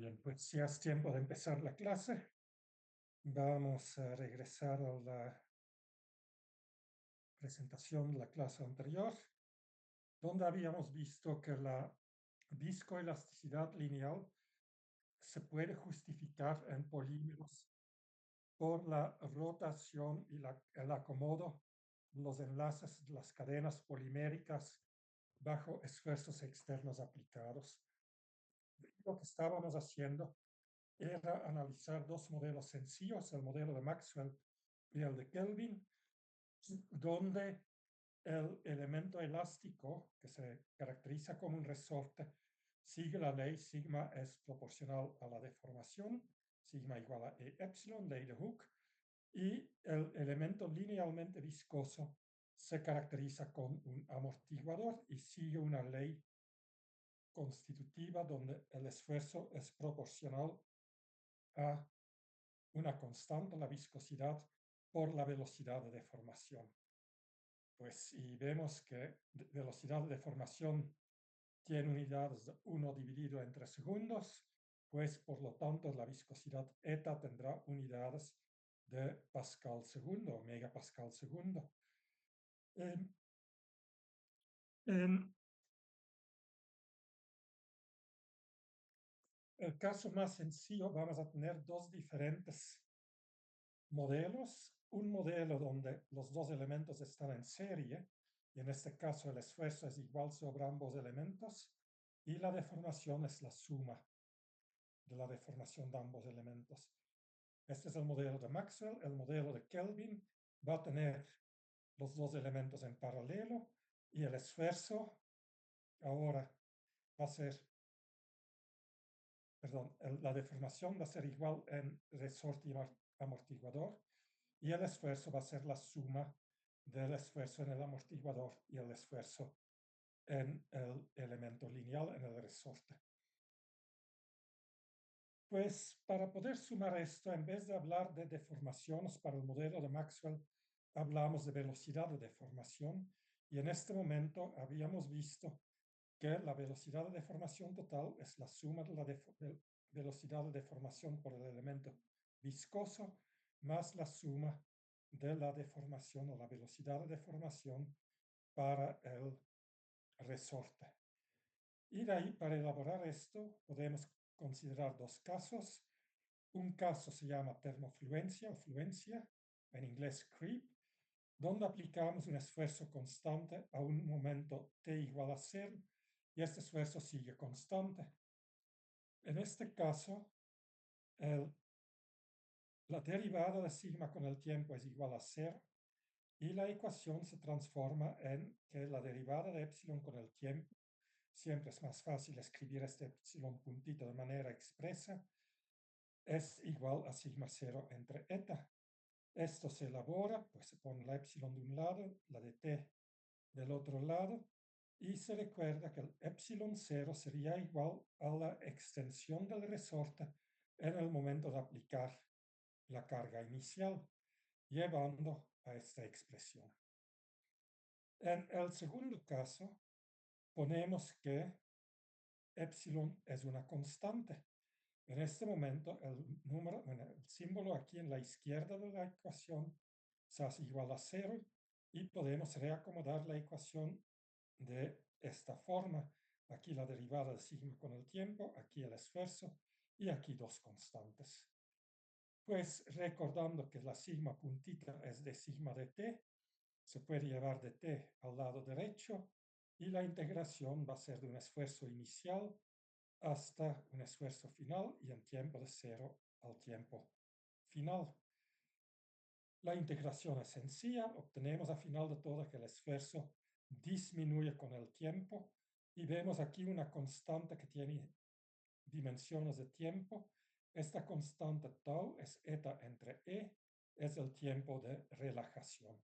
Bien, pues ya es tiempo de empezar la clase. Vamos a regresar a la presentación de la clase anterior, donde habíamos visto que la viscoelasticidad lineal se puede justificar en polímeros por la rotación y el acomodo de los enlaces de las cadenas poliméricas bajo esfuerzos externos aplicados. Lo que estábamos haciendo era analizar dos modelos sencillos, el modelo de Maxwell y el de Kelvin, donde el elemento elástico, que se caracteriza como un resorte, sigue la ley sigma es proporcional a la deformación, sigma igual a E epsilon, ley de Hooke, y el elemento linealmente viscoso se caracteriza con un amortiguador y sigue una ley constitutiva donde el esfuerzo es proporcional a una constante, la viscosidad, por la velocidad de deformación. Pues si vemos que velocidad de deformación tiene unidades de 1 dividido entre segundos, pues por lo tanto la viscosidad eta tendrá unidades de pascal segundo o megapascal segundo. En el caso más sencillo vamos a tener dos diferentes modelos. Un modelo donde los dos elementos están en serie, y en este caso el esfuerzo es igual sobre ambos elementos, y la deformación es la suma de la deformación de ambos elementos. Este es el modelo de Maxwell. El modelo de Kelvin va a tener los dos elementos en paralelo y el esfuerzo ahora va a ser, perdón, la deformación va a ser igual en resorte y amortiguador, y el esfuerzo va a ser la suma del esfuerzo en el amortiguador y el esfuerzo en el elemento lineal, en el resorte. Pues para poder sumar esto, en vez de hablar de deformaciones para el modelo de Maxwell, hablamos de velocidad de deformación, y en este momento habíamos visto que la velocidad de deformación total es la suma de la velocidad de deformación por el elemento viscoso más la suma de la deformación o la velocidad de deformación para el resorte. Y de ahí, para elaborar esto, podemos considerar dos casos. Un caso se llama termofluencia o fluencia, en inglés creep, donde aplicamos un esfuerzo constante a un momento t igual a 0 y este esfuerzo sigue constante. En este caso, la derivada de sigma con el tiempo es igual a 0 y la ecuación se transforma en que la derivada de epsilon con el tiempo, siempre es más fácil escribir este epsilon puntito de manera expresa, es igual a sigma 0 entre eta. Esto se elabora, pues se pone la epsilon de un lado, la de t del otro lado, y se recuerda que el epsilon 0 sería igual a la extensión del resorte en el momento de aplicar la carga inicial, llevando a esta expresión. En el segundo caso, ponemos que epsilon es una constante. En este momento, el símbolo aquí en la izquierda de la ecuación se hace igual a 0 y podemos reacomodar la ecuación de esta forma. Aquí la derivada de sigma con el tiempo, aquí el esfuerzo y aquí dos constantes. Pues recordando que la sigma puntita es de sigma de t, se puede llevar de t al lado derecho y la integración va a ser de un esfuerzo inicial hasta un esfuerzo final y en tiempo de 0 al tiempo final. La integración es sencilla, obtenemos al final de todo que el esfuerzo disminuye con el tiempo y vemos aquí una constante que tiene dimensiones de tiempo. Esta constante tau es eta entre e, es el tiempo de relajación.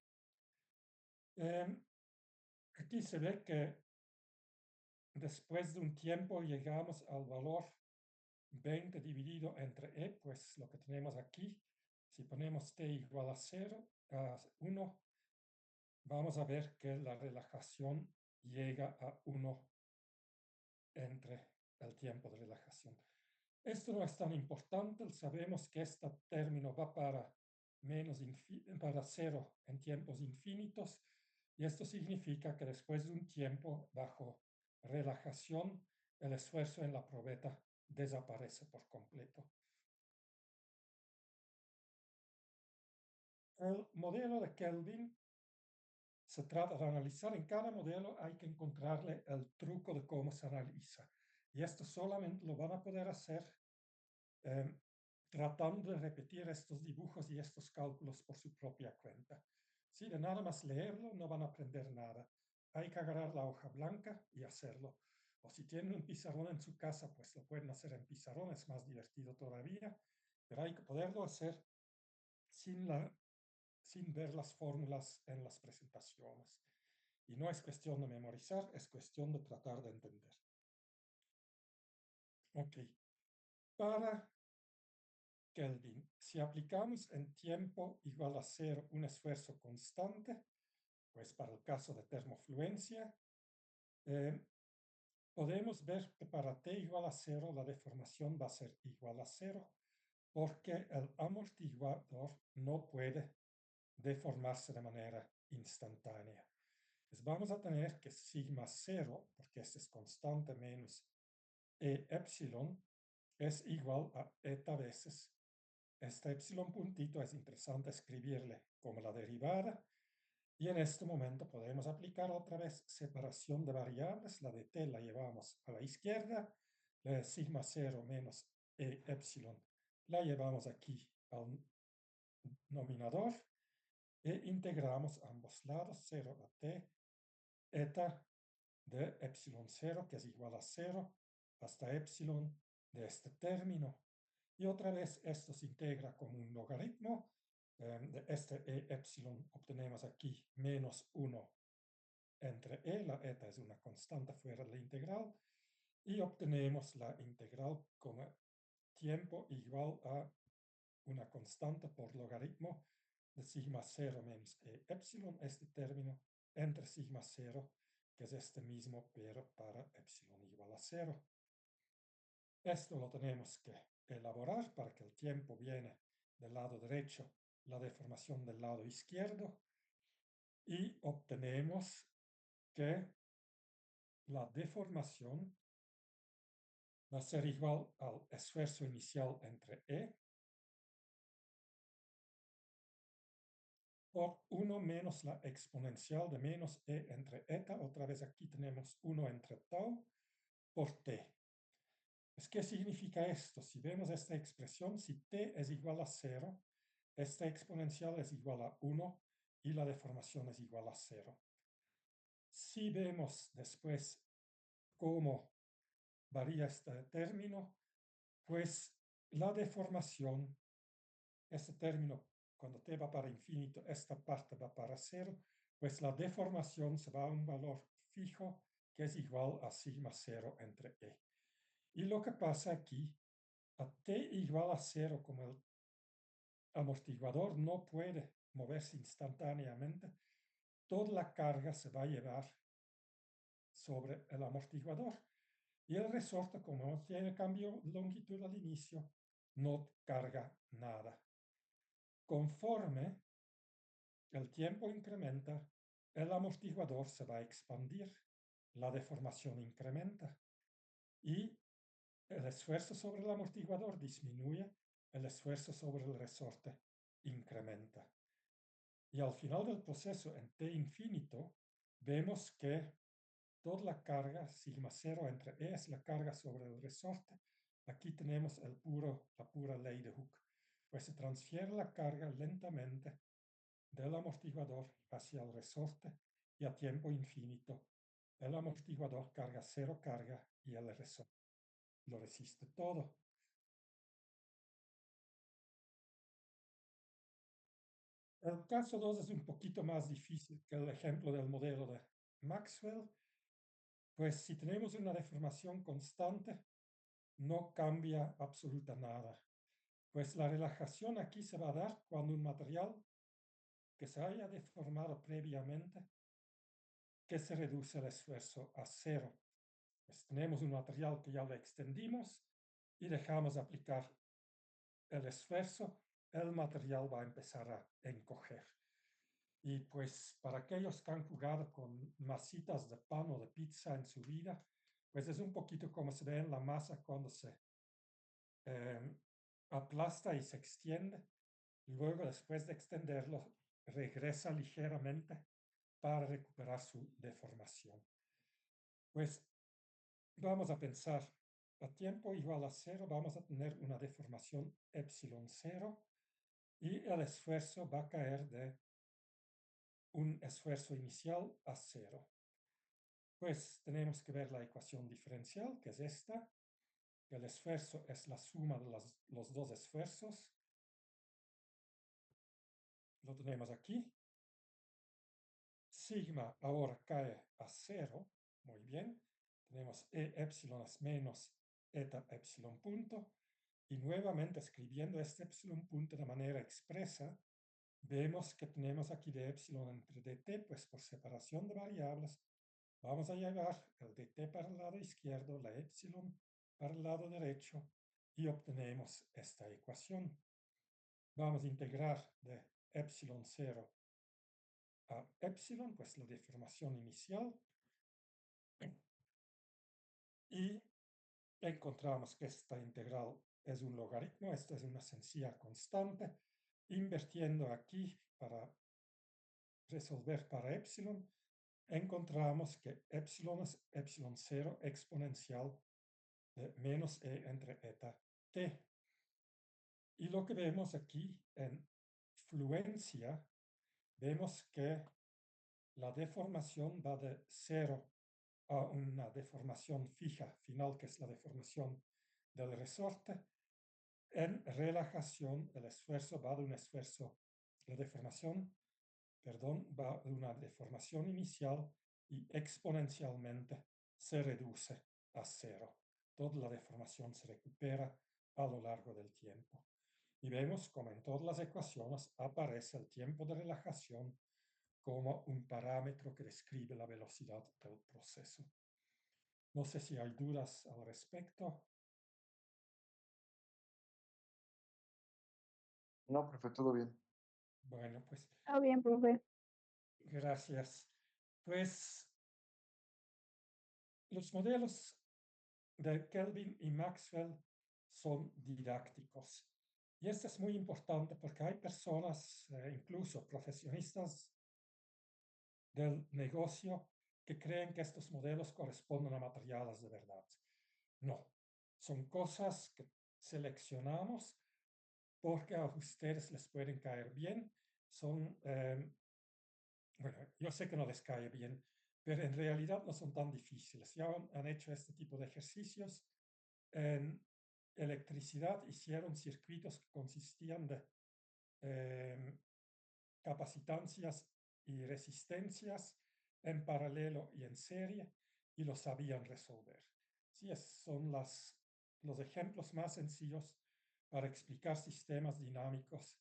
Aquí se ve que después de un tiempo llegamos al valor 20 dividido entre e, pues lo que tenemos aquí, si ponemos t igual a 0, a 1, vamos a ver que la relajación llega a 1 entre el tiempo de relajación. Esto no es tan importante, sabemos que este término va para cero en tiempos infinitos y esto significa que después de un tiempo bajo relajación, el esfuerzo en la probeta desaparece por completo. El modelo de Kelvin se trata de analizar en cada modelo, hay que encontrarle el truco de cómo se analiza. Y esto solamente lo van a poder hacer eh, tratando de repetir estos dibujos y estos cálculos por su propia cuenta. Si de nada más leerlo, no van a aprender nada. Hay que agarrar la hoja blanca y hacerlo. O si tienen un pizarrón en su casa, pues lo pueden hacer en pizarrón, es más divertido todavía, pero hay que poderlo hacer sin, sin ver las fórmulas en las presentaciones. Y no es cuestión de memorizar, es cuestión de tratar de entender. Ok. Para Kelvin, si aplicamos en tiempo igual a cero un esfuerzo constante, pues para el caso de termofluencia, eh, podemos ver que para T igual a cero la deformación va a ser igual a cero, porque el amortiguador no puede deformarse de manera instantánea. Pues vamos a tener que sigma cero, porque este es constante menos E epsilon, es igual a eta veces. Este epsilon puntito es interesante escribirle como la derivada. Y en este momento podemos aplicar otra vez separación de variables. La de t la llevamos a la izquierda. La de sigma 0 menos e epsilon la llevamos aquí al nominador. E integramos ambos lados, 0 a t, eta de epsilon 0, que es igual a 0, hasta epsilon de este término. Y otra vez esto se integra como un logaritmo. De este e epsilon obtenemos aquí menos 1 entre e, la eta es una constante fuera de la integral, y obtenemos la integral como tiempo igual a una constante por logaritmo de sigma 0 menos e epsilon, este término, entre sigma 0, que es este mismo, pero para epsilon igual a 0. Esto lo tenemos que elaborar para que el tiempo viene del lado derecho, la deformación del lado izquierdo, y obtenemos que la deformación va a ser igual al esfuerzo inicial entre E por 1 menos la exponencial de menos E entre eta. Otra vez aquí tenemos 1 entre tau por T. Pues, ¿qué significa esto? Si vemos esta expresión, si T es igual a 0, esta exponencial es igual a 1 y la deformación es igual a 0. Si vemos después cómo varía este término, pues la deformación, este término, cuando t va para infinito, esta parte va para 0, pues la deformación se va a un valor fijo que es igual a sigma 0 entre e. Y lo que pasa aquí, a t igual a 0, como el amortiguador no puede moverse instantáneamente, toda la carga se va a llevar sobre el amortiguador. Y el resorte, como no tiene cambio de longitud al inicio, no carga nada. Conforme el tiempo incrementa, el amortiguador se va a expandir, la deformación incrementa y el esfuerzo sobre el amortiguador disminuye, el esfuerzo sobre el resorte incrementa. Y al final del proceso, en t infinito, vemos que toda la carga, sigma 0 entre E, es la carga sobre el resorte. Aquí tenemos la pura ley de Hooke. Pues se transfiere la carga lentamente del amortiguador hacia el resorte y a tiempo infinito. El amortiguador carga 0 carga y el resorte lo resiste todo. El caso 2 es un poquito más difícil que el ejemplo del modelo de Maxwell. Pues si tenemos una deformación constante, no cambia absoluta nada. Pues la relajación aquí se va a dar cuando un material que se haya deformado previamente, que se reduce el esfuerzo a 0. Pues tenemos un material que ya lo extendimos, y dejamos aplicar el esfuerzo, el material va a empezar a encoger. Y pues para aquellos que han jugado con masitas de pan o de pizza en su vida, pues es un poquito como se ve en la masa cuando se eh, aplasta y se extiende. Luego, después de extenderlo, regresa ligeramente para recuperar su deformación. Pues vamos a pensar, a tiempo igual a cero, vamos a tener una deformación epsilon cero y el esfuerzo va a caer de un esfuerzo inicial a cero. Pues tenemos que ver la ecuación diferencial, que es esta. El esfuerzo es la suma de los dos esfuerzos. Lo tenemos aquí. Sigma ahora cae a cero. Muy bien. Tenemos E epsilon es menos eta epsilon punto. Y nuevamente escribiendo este epsilon punto de manera expresa, vemos que tenemos aquí de epsilon entre dt, pues por separación de variables, vamos a llevar el dt para el lado izquierdo, la epsilon para el lado derecho, y obtenemos esta ecuación. Vamos a integrar de epsilon 0 a epsilon, pues la deformación inicial, y encontramos que esta integral es un logaritmo, esto es una sencilla constante. Invirtiendo aquí para resolver para epsilon, encontramos que epsilon es epsilon 0 exponencial de menos e entre eta t. Y lo que vemos aquí en fluencia, vemos que la deformación va de 0 a una deformación fija final, que es la deformación del resorte. En relajación, el esfuerzo va de un esfuerzo, la deformación, perdón, va de una deformación inicial y exponencialmente se reduce a cero. Toda la deformación se recupera a lo largo del tiempo. Y vemos como en todas las ecuaciones aparece el tiempo de relajación como un parámetro que describe la velocidad del proceso. No sé si hay dudas al respecto. No, profe, todo bien. Bueno, pues Está bien, profe. gracias. Pues los modelos de Kelvin y Maxwell son didácticos. Y esto es muy importante porque hay personas, incluso profesionistas del negocio, que creen que estos modelos corresponden a materiales de verdad. No, son cosas que seleccionamos porque a ustedes les pueden caer bien. Son, bueno, yo sé que no les cae bien, pero en realidad no son tan difíciles. Ya han hecho este tipo de ejercicios. En electricidad hicieron circuitos que consistían de capacitancias y resistencias en paralelo y en serie y lo sabían resolver. Sí, son los ejemplos más sencillos para explicar sistemas dinámicos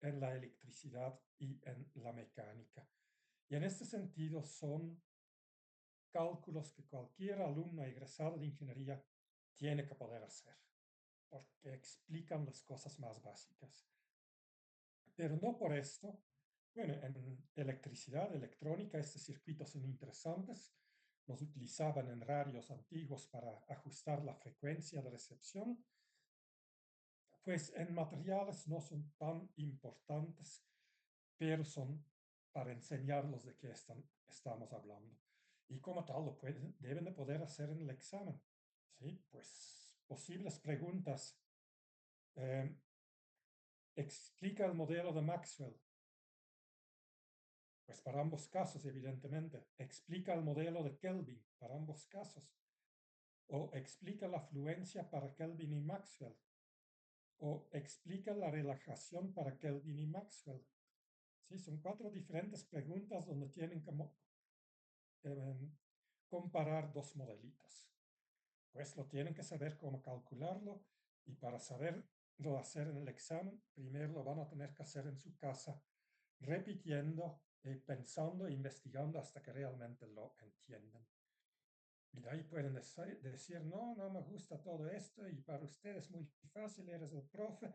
en la electricidad y en la mecánica. Y en este sentido son cálculos que cualquier alumno egresado de ingeniería tiene que poder hacer, porque explican las cosas más básicas. Pero no por esto. Bueno, en electricidad, electrónica, estos circuitos son interesantes. Los utilizaban en radios antiguos para ajustar la frecuencia de recepción. Pues en materiales no son tan importantes, pero son para enseñarlos de qué estamos hablando. Y como tal, deben de poder hacer en el examen. ¿Sí? Pues posibles preguntas. Explica el modelo de Maxwell. Pues para ambos casos, evidentemente. Explica el modelo de Kelvin para ambos casos. O explica la fluencia para Kelvin y Maxwell. O explica la relajación para Kelvin y Maxwell. Sí, son 4 diferentes preguntas donde tienen que comparar dos modelitos. Pues lo tienen que saber cómo calcularlo y para saberlo hacer en el examen, primero lo van a tener que hacer en su casa, repitiendo, pensando e investigando hasta que realmente lo entiendan. Y de ahí pueden decir, no, no me gusta todo esto y para usted es muy fácil, eres el profe.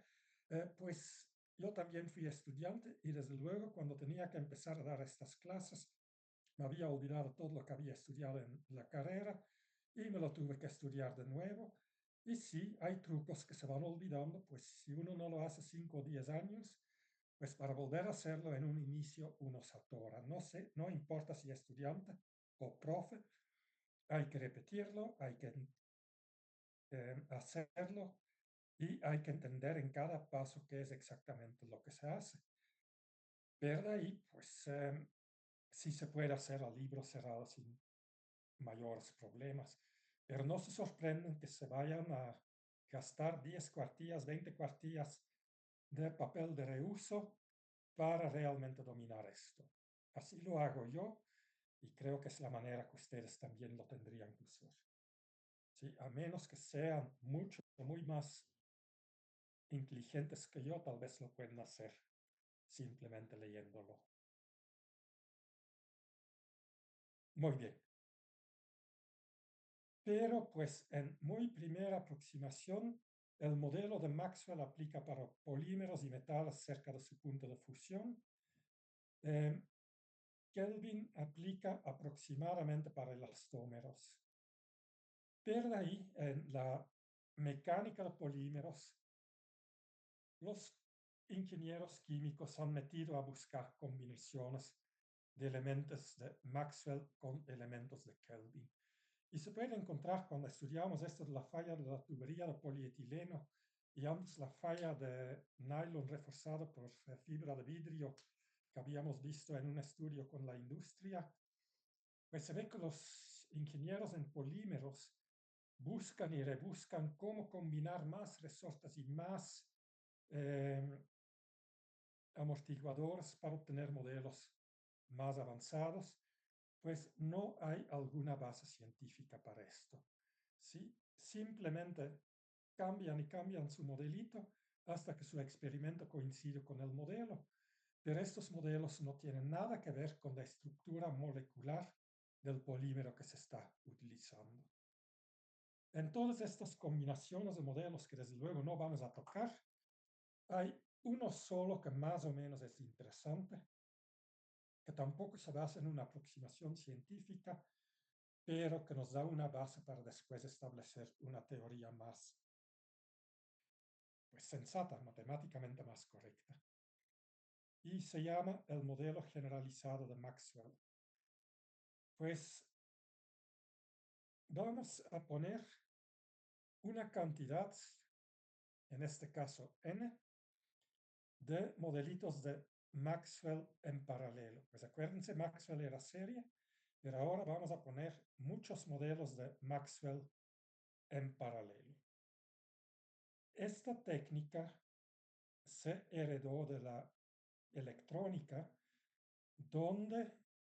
Pues yo también fui estudiante y desde luego cuando tenía que empezar a dar estas clases, me había olvidado todo lo que había estudiado en la carrera y me lo tuve que estudiar de nuevo. Y sí, hay trucos que se van olvidando, pues si uno no lo hace 5 o 10 años, pues para volver a hacerlo en un inicio uno se atora. No sé, no importa si estudiante o profe, hay que repetirlo, hay que hacerlo y hay que entender en cada paso qué es exactamente lo que se hace. Pero de ahí, pues sí se puede hacer a libro cerrado sin mayores problemas, pero no se sorprenden que se vayan a gastar 10 cuartillas, 20 cuartillas de papel de reuso para realmente dominar esto. Así lo hago yo y creo que es la manera que ustedes también lo tendrían que usar. ¿Sí? A menos que sean mucho, muy más inteligentes que yo, tal vez lo pueden hacer simplemente leyéndolo. Muy bien. Pero pues en muy primera aproximación, el modelo de Maxwell aplica para polímeros y metales cerca de su punto de fusión. Eh, Kelvin aplica aproximadamente para elastómeros. Pero de ahí, en la mecánica de polímeros, los ingenieros químicos han metido a buscar combinaciones de elementos de Maxwell con elementos de Kelvin. Y se puede encontrar cuando estudiamos esto de la falla de la tubería de polietileno y antes la falla de nylon reforzado por fibra de vidrio que habíamos visto en un estudio con la industria, pues se ve que los ingenieros en polímeros buscan y rebuscan cómo combinar más resortes y más eh, amortiguadores para obtener modelos más avanzados, pues no hay alguna base científica para esto. ¿Sí? Simplemente cambian y cambian su modelito hasta que su experimento coincide con el modelo, pero estos modelos no tienen nada que ver con la estructura molecular del polímero que se está utilizando. En todas estas combinaciones de modelos que desde luego no vamos a tocar, hay uno solo que más o menos es interesante, que tampoco se basa en una aproximación científica, pero que nos da una base para después establecer una teoría más pues, sensata, matemáticamente más correcta. Y se llama el modelo generalizado de Maxwell. Pues vamos a poner una cantidad, en este caso n, de modelitos de Maxwell en paralelo. Pues acuérdense, Maxwell era serie, pero ahora vamos a poner muchos modelos de Maxwell en paralelo. Esta técnica se heredó de la electrónica, donde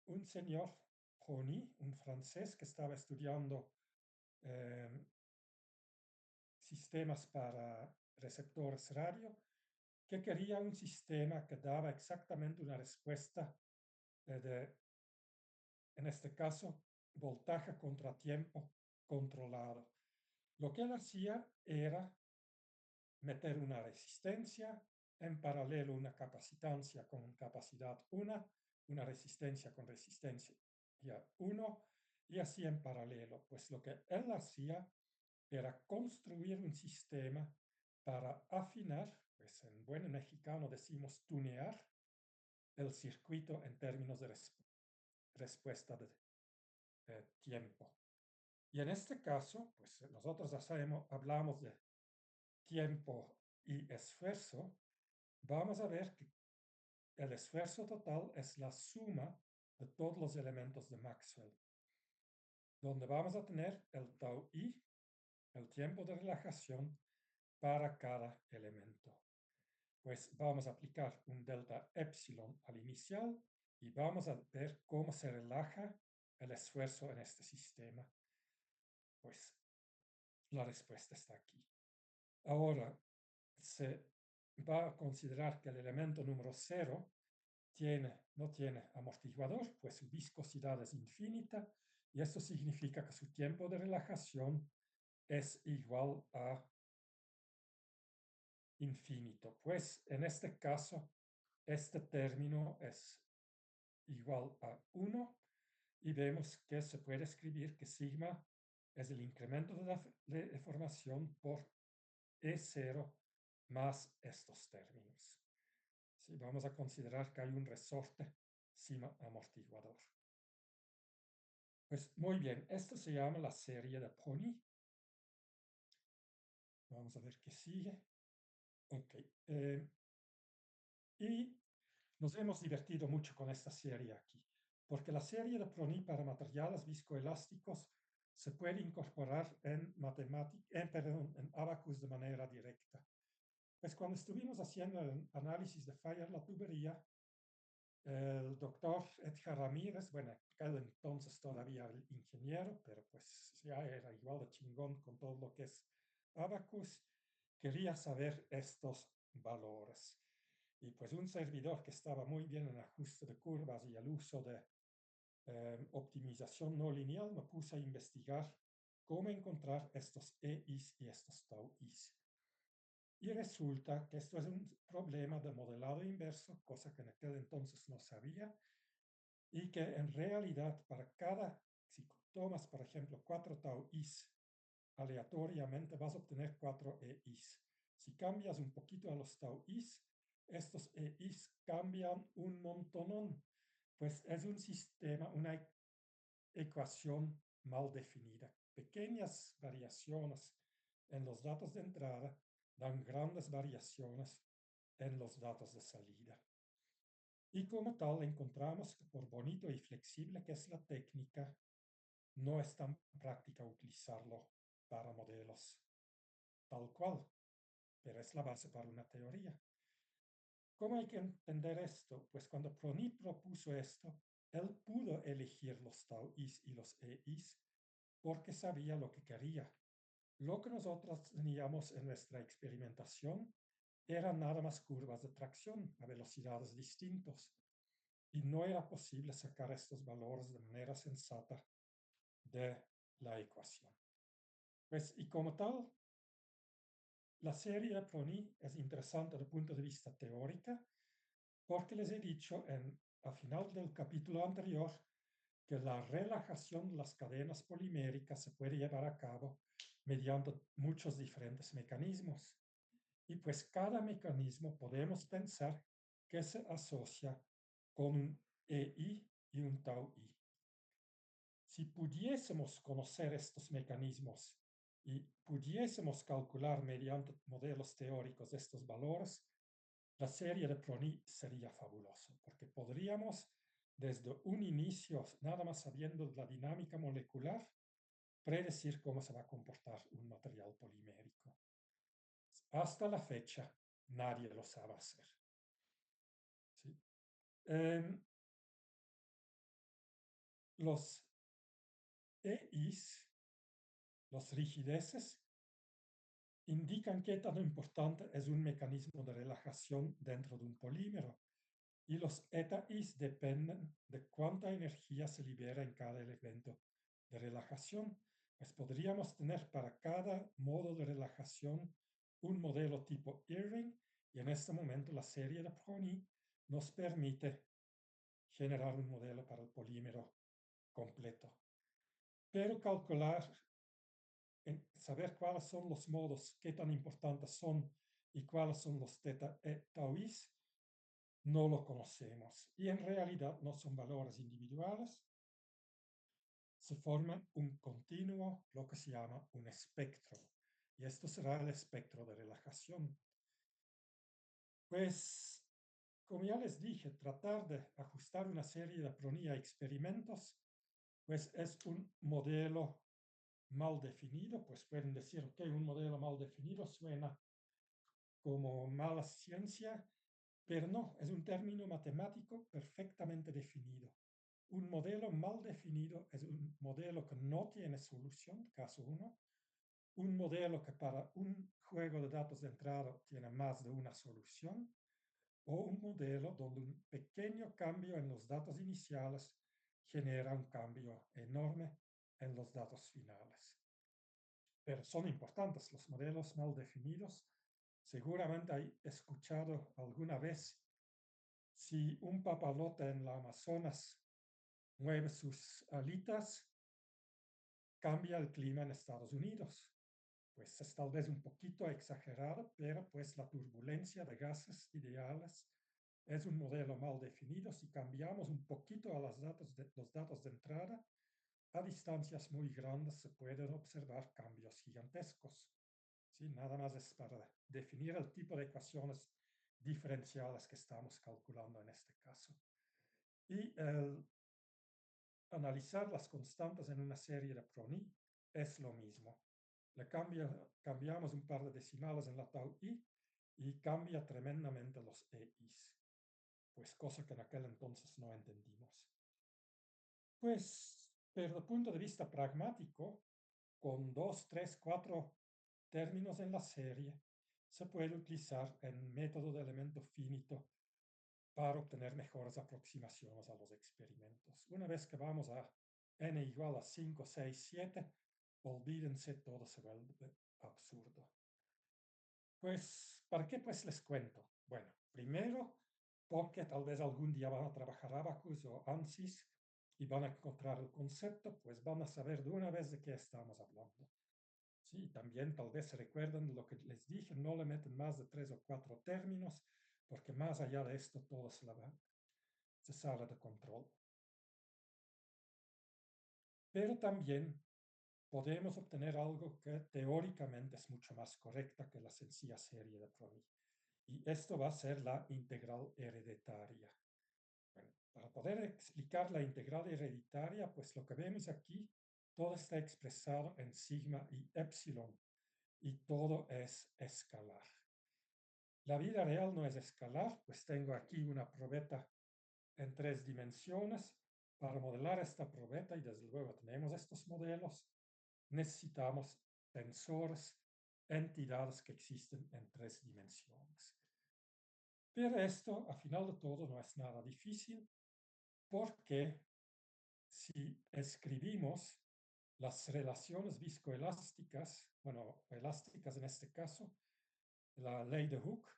un señor Jony, un francés que estaba estudiando eh, sistemas para receptores radio, que quería un sistema que daba exactamente una respuesta de, en este caso, voltaje contra tiempo controlado. Lo que él hacía era meter una resistencia, en paralelo una capacitancia con capacidad 1, una resistencia con resistencia 1, y así en paralelo. Pues lo que él hacía era construir un sistema para afinar, pues en buen mexicano decimos tunear, el circuito en términos de respuesta de tiempo. Y en este caso, pues nosotros hablamos de tiempo y esfuerzo. Vamos a ver que el esfuerzo total es la suma de todos los elementos de Maxwell, donde vamos a tener el tau i, el tiempo de relajación para cada elemento. Pues vamos a aplicar un delta epsilon al inicial y vamos a ver cómo se relaja el esfuerzo en este sistema. Pues la respuesta está aquí. Ahora, se va a considerar que el elemento número 0 no tiene amortiguador, pues su viscosidad es infinita y esto significa que su tiempo de relajación es igual a infinito. Pues en este caso, este término es igual a 1 y vemos que se puede escribir que sigma es el incremento de la deformación por E0 más estos términos. Sí, vamos a considerar que hay un resorte sigma amortiguador. Pues muy bien, esto se llama la serie de Prony. Vamos a ver qué sigue. Ok. Y nos hemos divertido mucho con esta serie aquí, porque la serie de Prony para materiales viscoelásticos se puede incorporar en perdón, en Abacus de manera directa. Pues cuando estuvimos haciendo el análisis de falla en la tubería, el doctor Edgar Ramírez, bueno, él entonces todavía el ingeniero, pero pues ya era igual de chingón con todo lo que es Abacus, quería saber estos valores. Y pues un servidor que estaba muy bien en ajuste de curvas y el uso de optimización no lineal me puse a investigar cómo encontrar estos EIs y estos tau-is. Y resulta que esto es un problema de modelado inverso, cosa que en aquel entonces no sabía, y que en realidad para si tomas, por ejemplo, 4 tau-is aleatoriamente, vas a obtener 4 EIs. Si cambias un poquito a los tau-is, estos EIs cambian un montonón, pues es un sistema, una ecuación mal definida. Pequeñas variaciones en los datos de entrada dan grandes variaciones en los datos de salida. Y como tal, encontramos que por bonito y flexible que es la técnica, no es tan práctica utilizarlo para modelos tal cual, pero es la base para una teoría. ¿Cómo hay que entender esto? Pues cuando Prony propuso esto, él pudo elegir los tau-is y los e-is porque sabía lo que quería. Lo que nosotros teníamos en nuestra experimentación eran nada más curvas de tracción a velocidades distintas y no era posible sacar estos valores de manera sensata de la ecuación. Pues, y como tal, la serie de Prony es interesante desde el punto de vista teórico porque les he dicho al final del capítulo anterior que la relajación de las cadenas poliméricas se puede llevar a cabo mediante muchos diferentes mecanismos. Y pues cada mecanismo podemos pensar que se asocia con un EI y un tau-I. Si pudiésemos conocer estos mecanismos y pudiésemos calcular mediante modelos teóricos estos valores, la serie de Prony sería fabuloso, porque podríamos desde un inicio, nada más sabiendo la dinámica molecular, predecir cómo se va a comportar un material polimérico. Hasta la fecha, nadie lo sabe hacer. ¿Sí? Los EIs, los rigideces, indican qué tan importante es un mecanismo de relajación dentro de un polímero. Y los eta-is dependen de cuánta energía se libera en cada elemento de relajación. Pues podríamos tener para cada modo de relajación un modelo tipo Irving y en este momento la serie de Prony nos permite generar un modelo para el polímero completo. Pero calcular, saber cuáles son los modos, qué tan importantes son y cuáles son los tau-is, no lo conocemos. Y en realidad no son valores individuales, se forman un continuo, lo que se llama un espectro. Y esto será el espectro de relajación. Pues, como ya les dije, tratar de ajustar una serie de Prony a experimentos, pues es un modelo mal definido, pues pueden decir que un modelo mal definido suena como mala ciencia, pero no, es un término matemático perfectamente definido. Un modelo mal definido es un modelo que no tiene solución, caso 1. Un modelo que para un juego de datos de entrada tiene más de una solución. O un modelo donde un pequeño cambio en los datos iniciales genera un cambio enorme en los datos finales. Pero son importantes los modelos mal definidos. Seguramente hay escuchado alguna vez, si un papalote en la Amazonas mueve sus alitas, cambia el clima en Estados Unidos. Pues es tal vez un poquito exagerado, pero pues la turbulencia de gases ideales es un modelo mal definido. Si cambiamos un poquito a los datos de entrada, a distancias muy grandes se pueden observar cambios gigantescos. ¿Sí? Nada más es para definir el tipo de ecuaciones diferenciales que estamos calculando en este caso. Y el analizar las constantes en una serie de Prony es lo mismo. Cambiamos un par de decimales en la tau i y cambia tremendamente los EIs. Pues cosa que en aquel entonces no entendimos. Pues, desde el punto de vista pragmático, con 2, 3, 4 términos en la serie, se puede utilizar el método de elemento finito para obtener mejores aproximaciones a los experimentos. Una vez que vamos a n igual a 5, 6, 7, olvídense, todo se vuelve absurdo. Pues, ¿para qué pues les cuento? Bueno, primero, porque tal vez algún día van a trabajar Abacus o ANSYS y van a encontrar el concepto, pues van a saber de una vez de qué estamos hablando. Sí, también tal vez se recuerden lo que les dije, no le meten más de 3 o 4 términos, porque más allá de esto todo se sale de control. Pero también podemos obtener algo que teóricamente es mucho más correcta que la sencilla serie de Prony. Y esto va a ser la integral hereditaria. Bueno, para poder explicar la integral hereditaria, pues lo que vemos aquí, todo está expresado en sigma y epsilon, y todo es escalar. La vida real no es escalar, pues tengo aquí una probeta en 3 dimensiones. Para modelar esta probeta, y desde luego tenemos estos modelos, necesitamos tensores, entidades que existen en 3 dimensiones. Pero esto, a final de todo, no es nada difícil, porque si escribimos las relaciones viscoelásticas, bueno, elásticas en este caso, la ley de Hooke,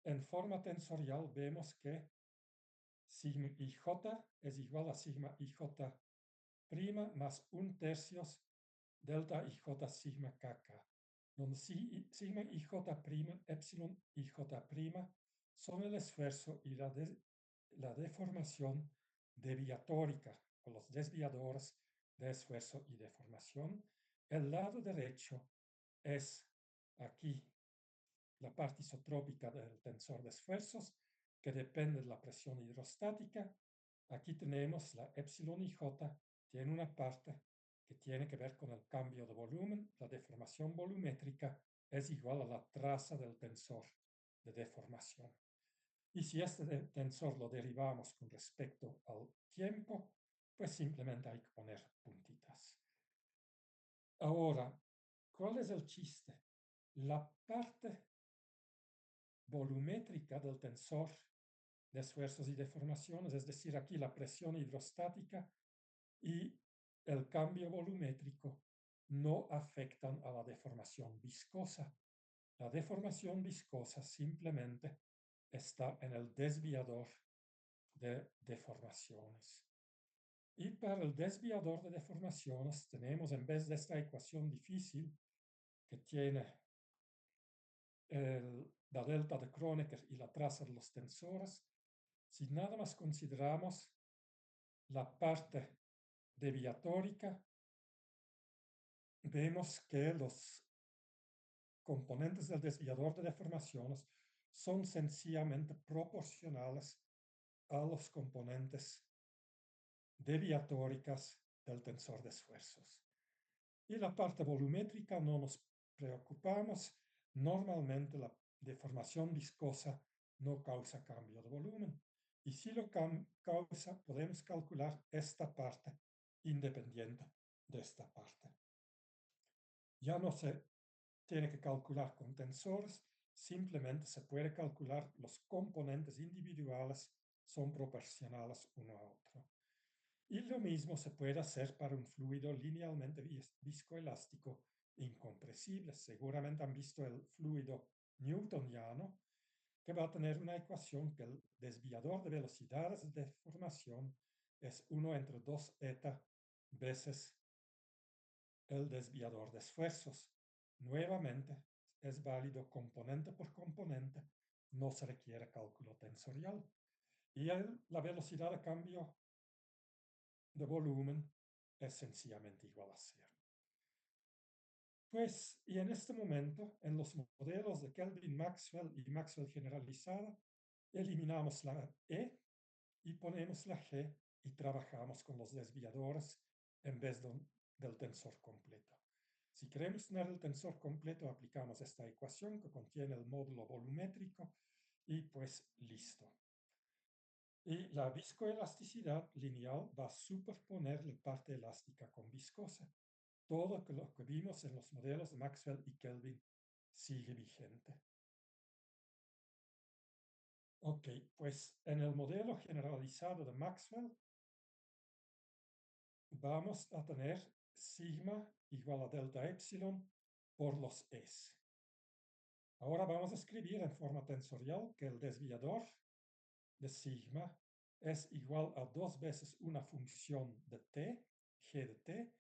en forma tensorial vemos que sigma ij es igual a sigma ij prima más 1/3 delta ij sigma kk, donde sigma ij prima, epsilon ij prima son el esfuerzo y la deformación deviatórica, o los desviadores de esfuerzo y deformación. El lado derecho es aquí la parte isotrópica del tensor de esfuerzos, que depende de la presión hidrostática. Aquí tenemos la epsilon ij, tiene una parte que tiene que ver con el cambio de volumen. La deformación volumétrica es igual a la traza del tensor de deformación. Y si este tensor lo derivamos con respecto al tiempo, pues simplemente hay que poner puntitas. Ahora, ¿cuál es el chiste? La parte volumétrica del tensor de esfuerzos y deformaciones, es decir, aquí la presión hidrostática y el cambio volumétrico, no afectan a la deformación viscosa. La deformación viscosa simplemente está en el desviador de deformaciones. Y para el desviador de deformaciones tenemos, en vez de esta ecuación difícil que tiene la delta de Kronecker y la traza de los tensores, si nada más consideramos la parte deviatórica, vemos que los componentes del desviador de deformaciones son sencillamente proporcionales a los componentes deviatóricas del tensor de esfuerzos. Y la parte volumétrica no nos preocupamos. Normalmente la deformación viscosa no causa cambio de volumen. Y si lo causa, podemos calcular esta parte independiente de esta parte. Ya no se tiene que calcular con tensores, simplemente se puede calcular los componentes individuales, son proporcionales uno a otro. Y lo mismo se puede hacer para un fluido linealmente viscoelástico incompresible. Seguramente han visto el fluido newtoniano, que va a tener una ecuación que el desviador de velocidades de formación es 1 entre 2 eta veces el desviador de esfuerzos. Nuevamente, es válido componente por componente, no se requiere cálculo tensorial. Y la velocidad de cambio de volumen es sencillamente igual a cero. Pues, y en este momento, en los modelos de Kelvin-Maxwell y Maxwell generalizada, eliminamos la E y ponemos la G y trabajamos con los desviadores en vez del tensor completo. Si queremos tener el tensor completo, aplicamos esta ecuación que contiene el módulo volumétrico y pues listo. Y la viscoelasticidad lineal va a superponer la parte elástica con viscosa. Todo lo que vimos en los modelos de Maxwell y Kelvin sigue vigente. Ok, pues en el modelo generalizado de Maxwell vamos a tener sigma igual a delta epsilon por los S. Ahora vamos a escribir en forma tensorial que el desviador de sigma es igual a 2 veces una función de t, g de t,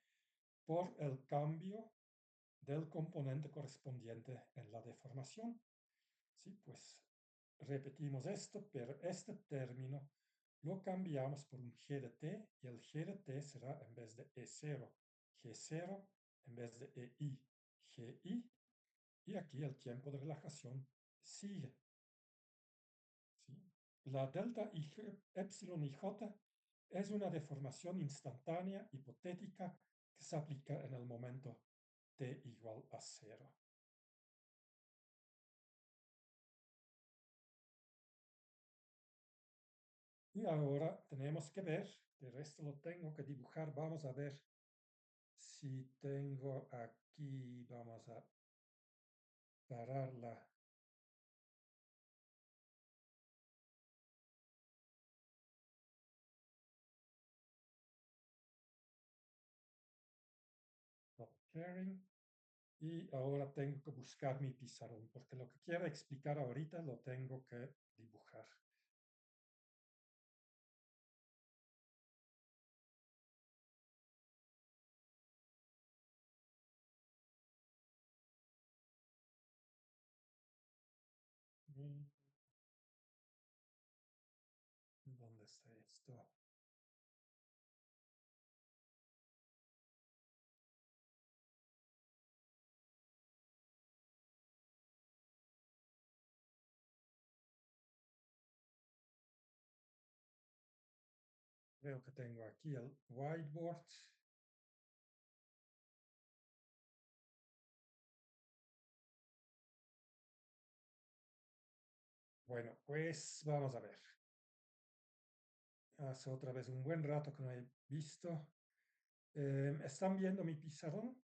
por el cambio del componente correspondiente en la deformación. Sí, pues repetimos esto, pero este término lo cambiamos por un g de t y el g de t será en vez de E0, G0, en vez de EI, GI, y aquí el tiempo de relajación sigue. ¿Sí? La delta epsilon y j es una deformación instantánea hipotética que se aplica en el momento t igual a 0. Y ahora tenemos que ver, pero esto lo tengo que dibujar. Vamos a ver si tengo aquí, vamos a parar la stop sharing. Y ahora tengo que buscar mi pizarrón, porque lo que quiero explicar ahorita lo tengo que dibujar. Mm, ¿Dónde está esto? Creo que tengo aquí el whiteboard. Bueno, pues vamos a ver. Hace otra vez un buen rato que no he visto. ¿Están viendo mi pizarrón?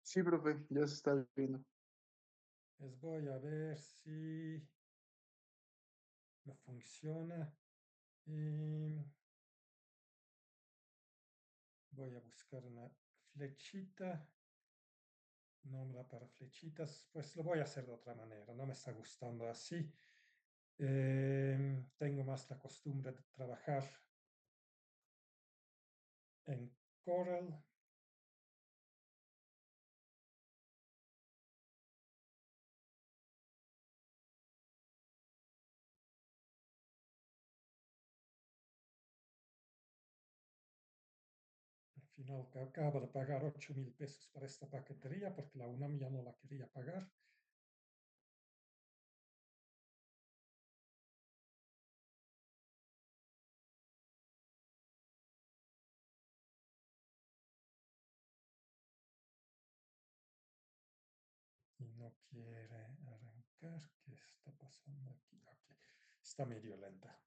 Sí, profe, ya se está viendo. Les voy a ver si me funciona. Y voy a buscar una flechita. Nombra para flechitas. Pues lo voy a hacer de otra manera. No me está gustando así. Tengo más la costumbre de trabajar en Corel. Al final que acabo de pagar 8.000 pesos para esta paquetería porque la UNAM ya no la quería pagar. Y no quiere arrancar. ¿Qué está pasando aquí? Aquí. Está medio lenta.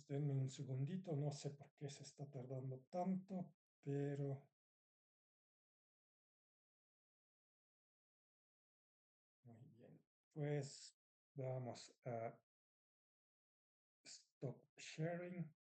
Denme un segundito, no sé por qué se está tardando tanto, pero muy bien. Pues vamos a stop sharing.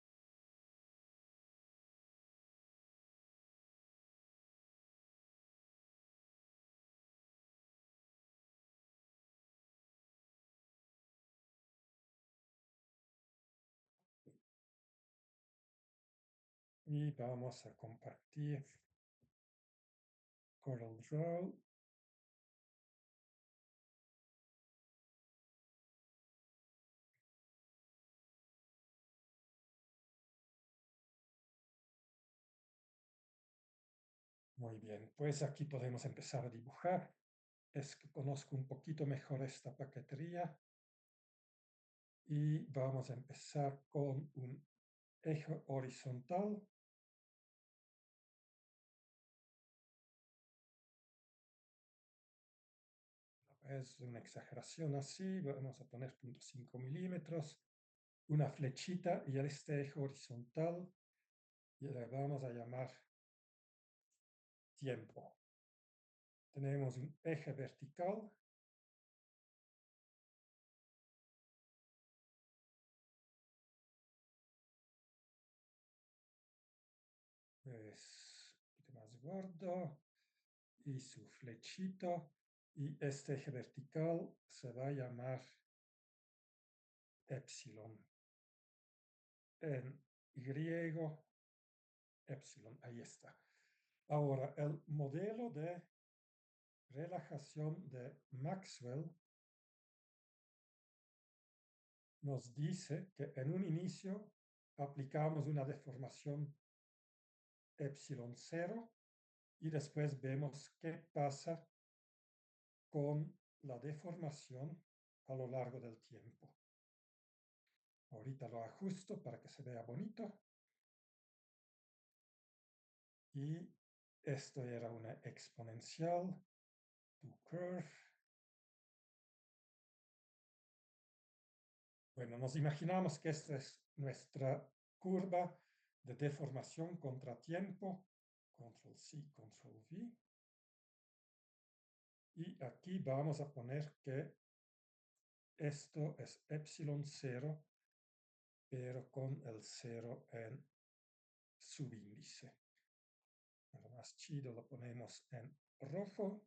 Y vamos a compartir CorelDRAW. Muy bien, pues aquí podemos empezar a dibujar. Es que conozco un poquito mejor esta paquetería. Y vamos a empezar con un eje horizontal. Es una exageración así, vamos a poner 0.5 milímetros, una flechita y a este eje horizontal y le vamos a llamar tiempo. Tenemos un eje vertical, pues un poquito más gordo, y su flechito, y este eje vertical se va a llamar epsilon. En griego, epsilon, ahí está. Ahora, el modelo de relajación de Maxwell nos dice que en un inicio aplicamos una deformación epsilon cero y después vemos qué pasa con la deformación a lo largo del tiempo. Ahorita lo ajusto para que se vea bonito. Y esto era una exponencial, to curve. Bueno, nos imaginamos que esta es nuestra curva de deformación contra tiempo. Control C, Control V. Y aquí vamos a poner que esto es epsilon cero, pero con el cero en subíndice. Lo más chido lo ponemos en rojo.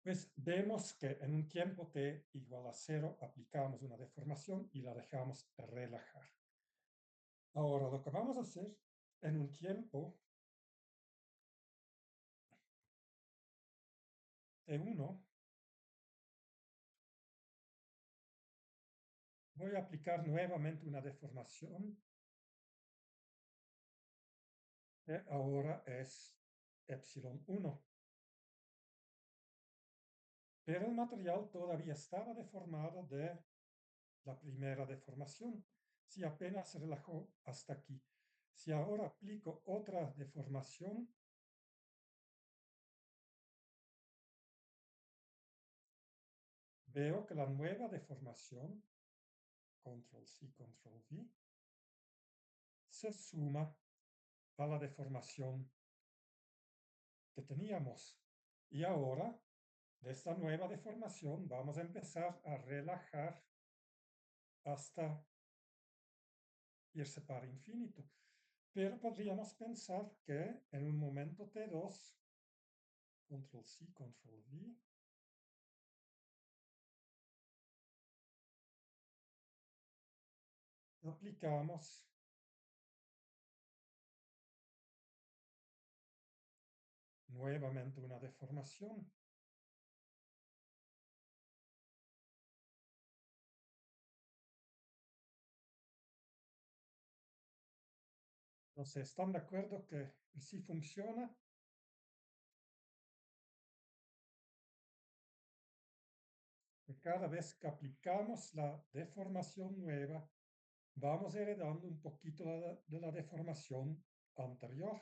Pues vemos que en un tiempo t igual a cero aplicamos una deformación y la dejamos relajar. Ahora lo que vamos a hacer en un tiempo t1, voy a aplicar nuevamente una deformación que ahora es epsilon 1. Pero el material todavía estaba deformado de la primera deformación. Si apenas se relajó hasta aquí. Si ahora aplico otra deformación, veo que la nueva deformación, Control C, Control V, se suma a la deformación que teníamos. Y ahora, de esta nueva deformación, vamos a empezar a relajar hasta irse para infinito. Pero podríamos pensar que en un momento T2, Control C, Control V, aplicamos nuevamente una deformación. Entonces, ¿están de acuerdo que sí funciona? Que cada vez que aplicamos la deformación nueva, vamos heredando un poquito de la deformación anterior.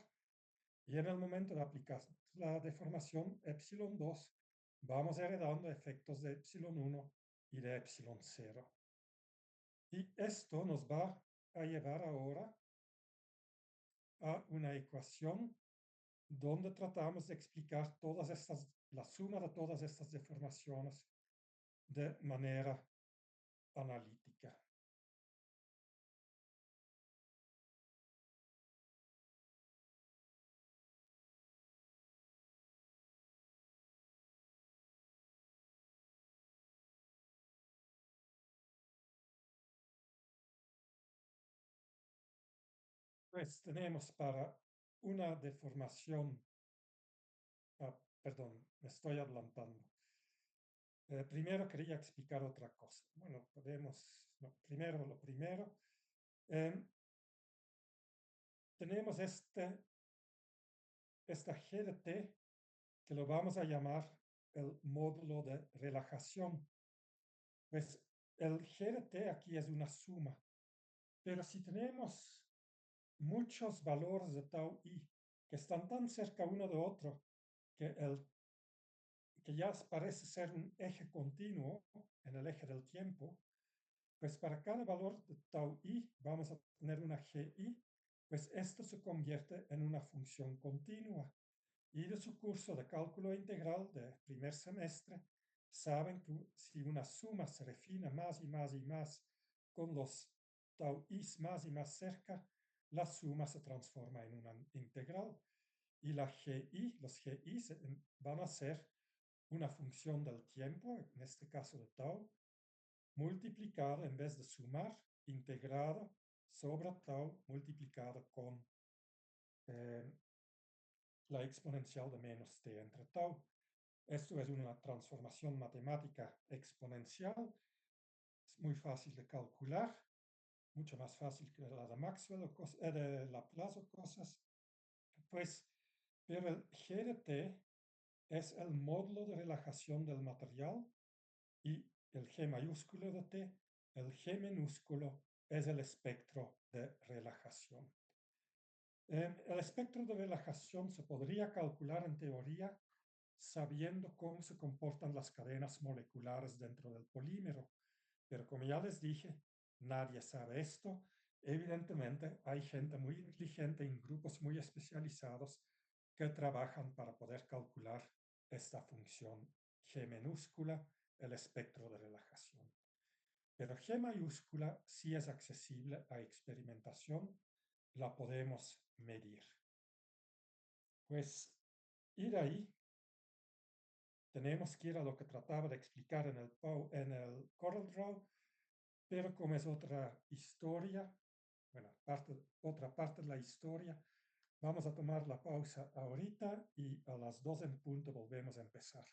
Y en el momento de aplicar la deformación epsilon 2, vamos heredando efectos de epsilon 1 y de epsilon 0. Y esto nos va a llevar ahora a una ecuación donde tratamos de explicar la suma de todas estas deformaciones de manera analítica. Pues tenemos para una deformación, perdón, me estoy adelantando. Primero quería explicar otra cosa. Bueno, no, primero lo primero. Em, tenemos esta G de T que lo vamos a llamar el módulo de relajación. Pues el G de T aquí es una suma, pero si tenemos muchos valores de tau i que están tan cerca uno de otro que, que ya parece ser un eje continuo en el eje del tiempo, pues para cada valor de tau i vamos a tener una gi, pues esto se convierte en una función continua. Y de su curso de cálculo integral de primer semestre, saben que si una suma se refina más y más y más con los tau i's más y más cerca, la suma se transforma en una integral. Y los gi van a ser una función del tiempo, en este caso de tau, multiplicado en vez de sumar, integrado sobre tau multiplicado con eh, la exponencial de menos t entre tau. Esto es una transformación matemática exponencial. Es muy fácil de calcular, mucho más fácil que la de Maxwell o de Laplace o cosas. Pues, pero el G de T es el módulo de relajación del material y el G mayúsculo de T, el G minúsculo, es el espectro de relajación. El espectro de relajación se podría calcular en teoría sabiendo cómo se comportan las cadenas moleculares dentro del polímero. Pero como ya les dije, nadie sabe esto. Evidentemente, hay gente muy inteligente en grupos muy especializados que trabajan para poder calcular esta función G minúscula, el espectro de relajación. Pero G mayúscula sí es accesible a experimentación, la podemos medir. Pues ir ahí, tenemos que ir a lo que trataba de explicar en el CorelDRAW, pero como es otra historia, bueno, otra parte de la historia, vamos a tomar la pausa ahorita y a las 2 en punto volvemos a empezar.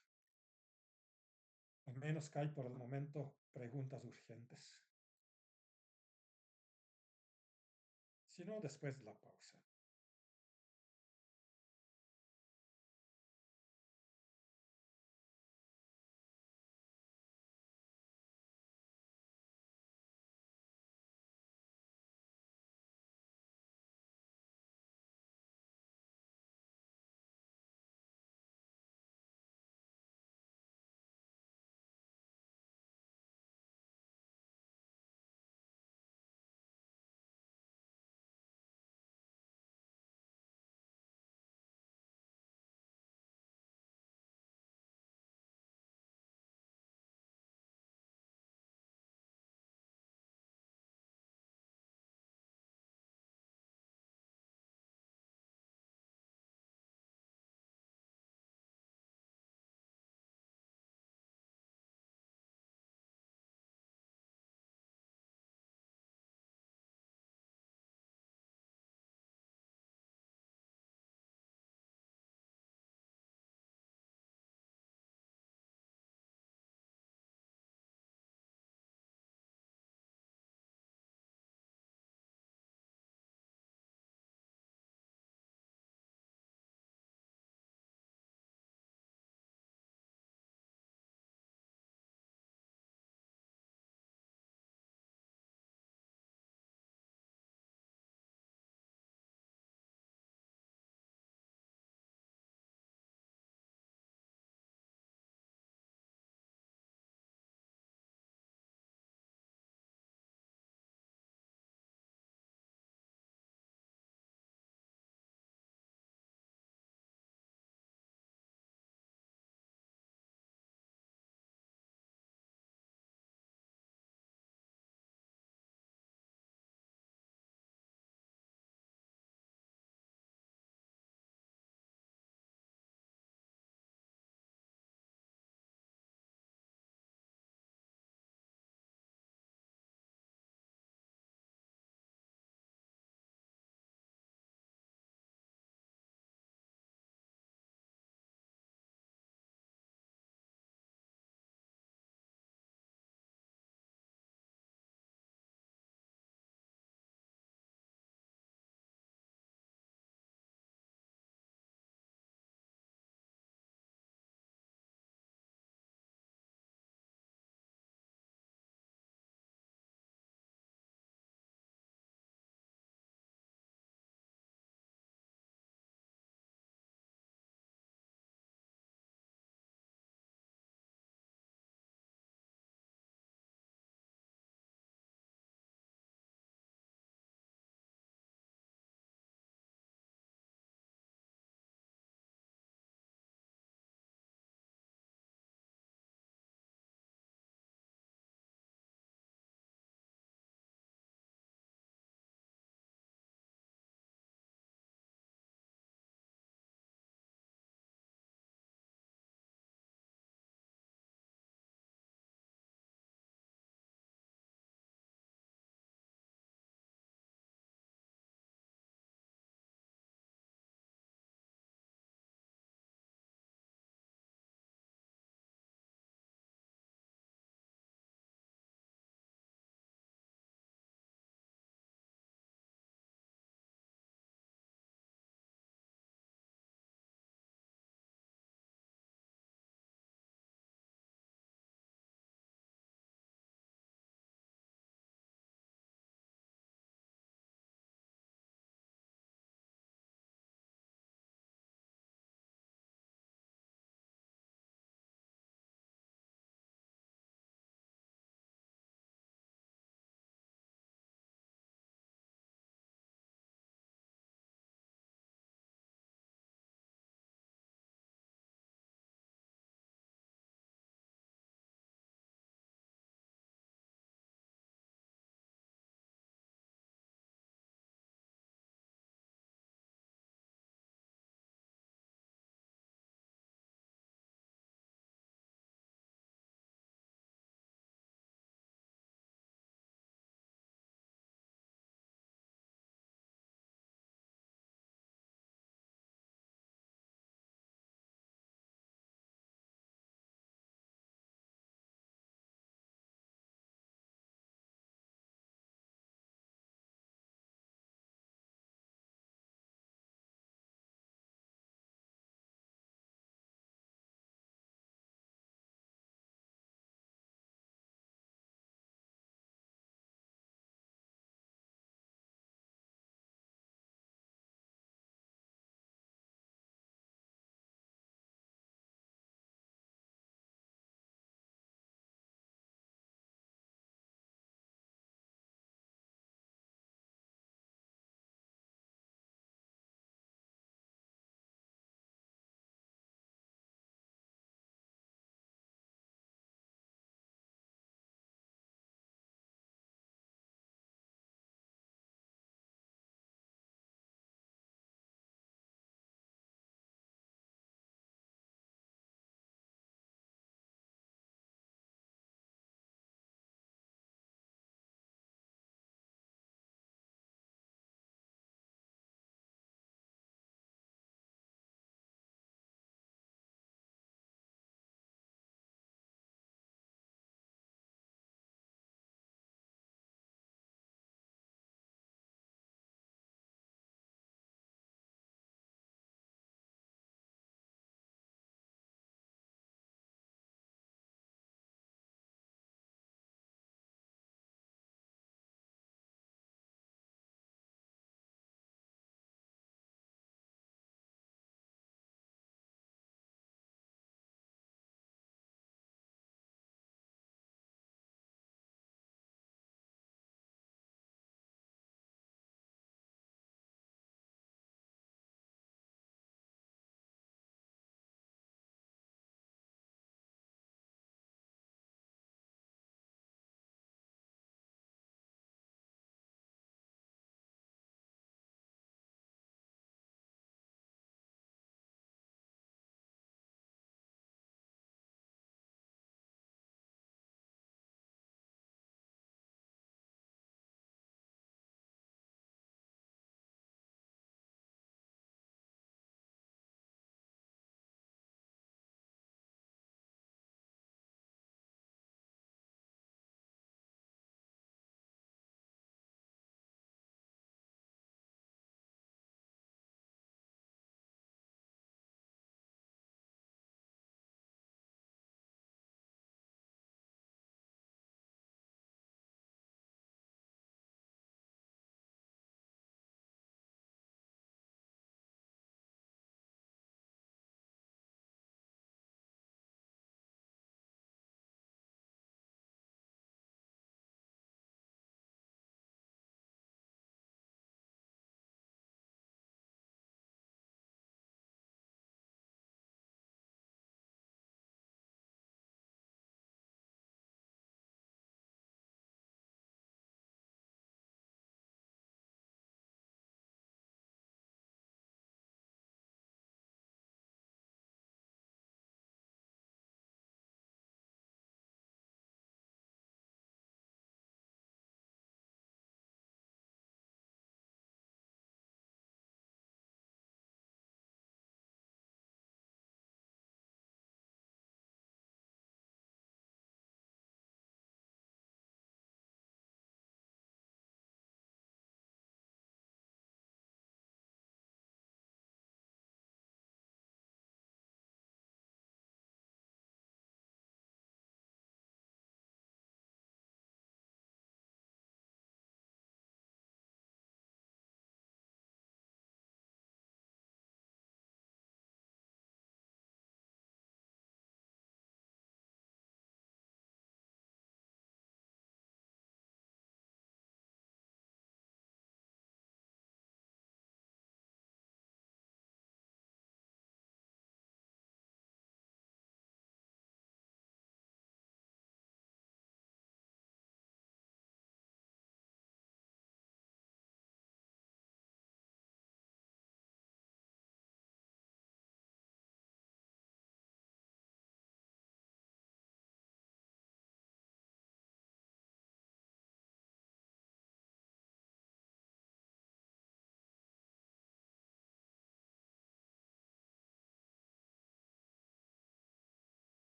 Al menos que hay por el momento preguntas urgentes. Si no, después de la pausa.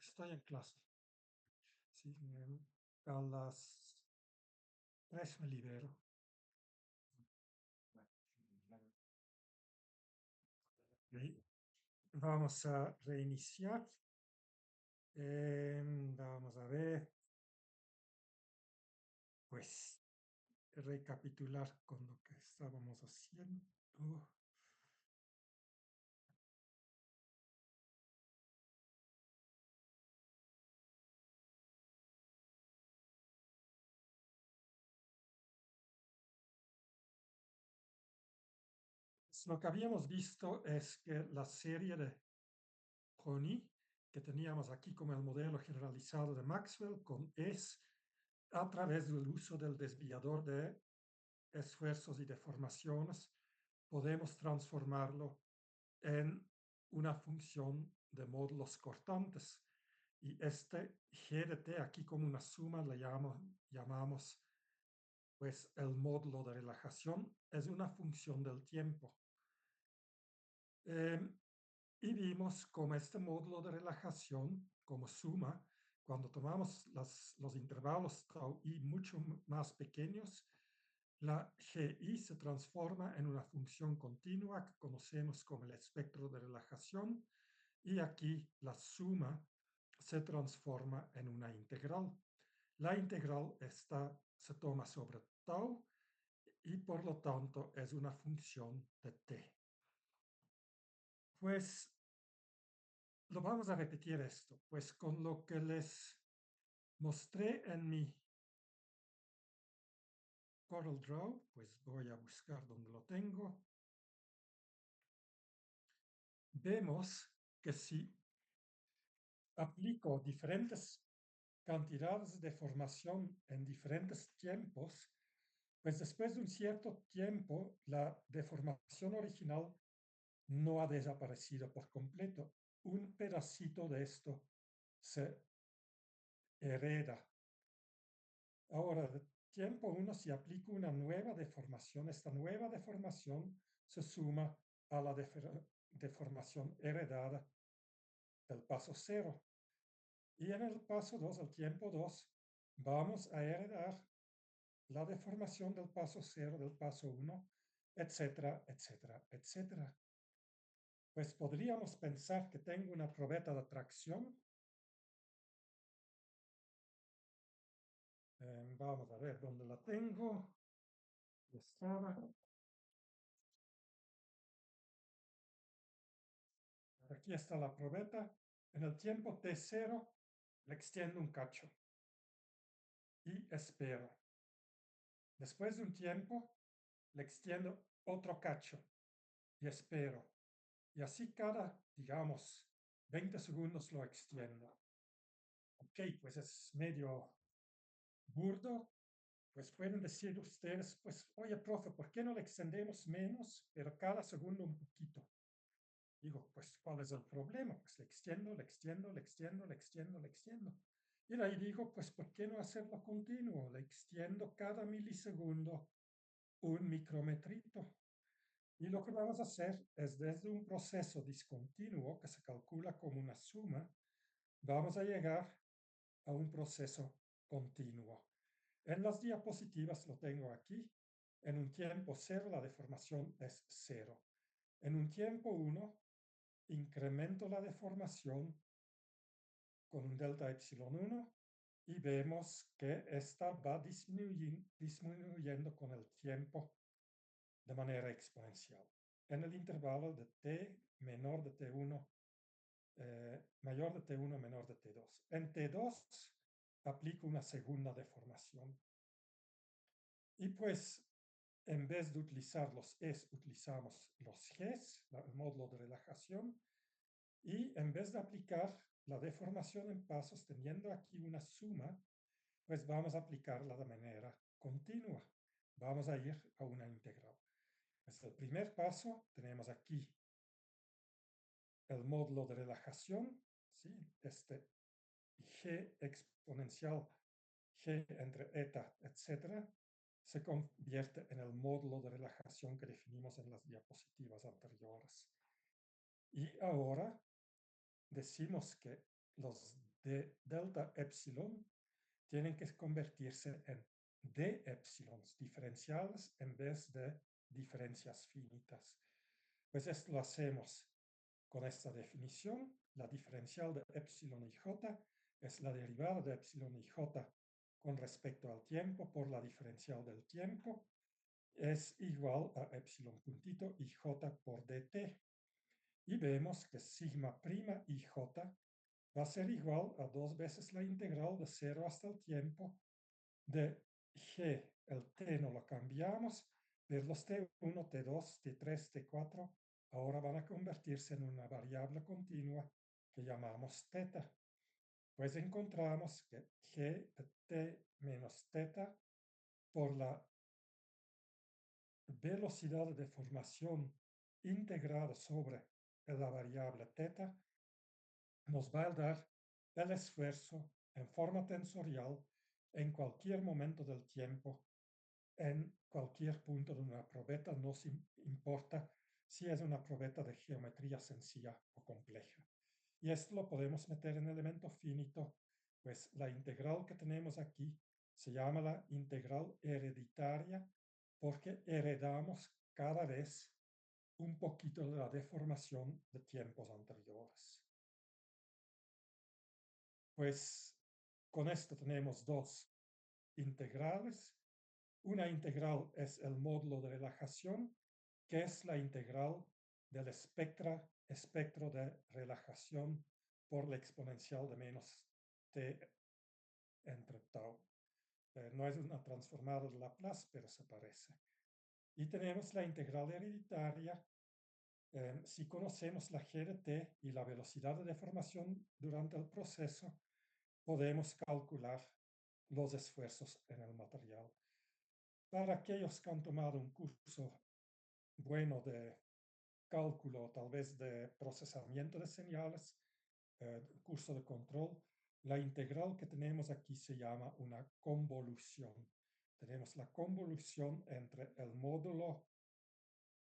Estoy en clase. Sí, a las 3 me libero. Ok, vamos a reiniciar. Vamos a ver, pues, recapitular con lo que estábamos haciendo. Lo que habíamos visto es que la serie de Brownian, que teníamos aquí como el modelo generalizado de Maxwell, con S, a través del uso del desviador de esfuerzos y deformaciones, podemos transformarlo en una función de módulos cortantes. Y este g de t aquí como una suma le llamamos pues el módulo de relajación, es una función del tiempo. Y vimos como este módulo de relajación, como suma, cuando tomamos los intervalos tau i mucho más pequeños, la GI se transforma en una función continua que conocemos como el espectro de relajación, y aquí la suma se transforma en una integral. La integral se toma sobre tau y por lo tanto es una función de t. Pues lo vamos a repetir esto, pues con lo que les mostré en mi Corel Draw, pues voy a buscar donde lo tengo. Vemos que si aplico diferentes cantidades de formación en diferentes tiempos, pues después de un cierto tiempo la deformación original no ha desaparecido por completo. Un pedacito de esto se hereda. Ahora, de tiempo 1, si aplico una nueva deformación, esta nueva deformación se suma a la deformación heredada del paso 0. Y en el paso 2, el tiempo 2, vamos a heredar la deformación del paso 0, del paso 1, etcétera, etcétera, etcétera. Pues podríamos pensar que tengo una probeta de tracción. Vamos a ver dónde la tengo. Estaba. Aquí está la probeta. En el tiempo t0 le extiendo un cacho y espero. Después de un tiempo le extiendo otro cacho y espero. Y así cada, digamos, 20 segundos lo extiendo. Ok, pues es medio burdo. Pues pueden decir ustedes, pues, oye, profe, ¿por qué no le extendemos menos, pero cada segundo un poquito? Digo, pues, ¿cuál es el problema? Pues le extiendo, le extiendo, le extiendo, le extiendo, le extiendo. Y de ahí digo, pues, ¿por qué no hacerlo continuo? Le extiendo cada milisegundo un micrometrito. Y lo que vamos a hacer es desde un proceso discontinuo que se calcula como una suma, vamos a llegar a un proceso continuo. En las diapositivas lo tengo aquí. En un tiempo 0 la deformación es 0. En un tiempo 1 incremento la deformación con un delta epsilon 1 y vemos que esta va disminuyendo con el tiempo de manera exponencial. En el intervalo de t menor de t1, mayor de t1, menor de t2. En t2 aplico una segunda deformación. Y pues, en vez de utilizar los es, utilizamos los gs, el módulo de relajación, y en vez de aplicar la deformación en pasos teniendo aquí una suma, pues vamos a aplicarla de manera continua. Vamos a ir a una integral. Pues el primer paso tenemos aquí el módulo de relajación, ¿sí? Este g exponencial g entre eta, etcétera, se convierte en el módulo de relajación que definimos en las diapositivas anteriores. Y ahora decimos que los de delta epsilon tienen que convertirse en d epsilons diferenciales en vez de diferencias finitas. Pues esto lo hacemos con esta definición. La diferencial de epsilon y j es la derivada de epsilon y j con respecto al tiempo por la diferencial del tiempo. Es igual a epsilon puntito y j por dt. Y vemos que sigma prima y j va a ser igual a 2 veces la integral de 0 hasta el tiempo de g, el t no lo cambiamos, pero los t1, t2, t3, t4 ahora van a convertirse en una variable continua que llamamos θ. Pues encontramos que g de t menos θ por la velocidad de deformación integrada sobre la variable θ nos va a dar el esfuerzo en forma tensorial en cualquier momento del tiempo, en cualquier punto de una probeta, no importa si es una probeta de geometría sencilla o compleja. Y esto lo podemos meter en elemento finito, pues la integral que tenemos aquí se llama la integral hereditaria porque heredamos cada vez un poquito de la deformación de tiempos anteriores. Pues con esto tenemos dos integrales. Una integral es el módulo de relajación, que es la integral del espectro de relajación por la exponencial de menos t entre tau. No es una transformada de Laplace, pero se parece. Y tenemos la integral hereditaria. Si conocemos la g de t y la velocidad de deformación durante el proceso, podemos calcular los esfuerzos en el material. Para aquellos que han tomado un curso bueno de cálculo, tal vez de procesamiento de señales, curso de control, la integral que tenemos aquí se llama una convolución. Tenemos la convolución entre el módulo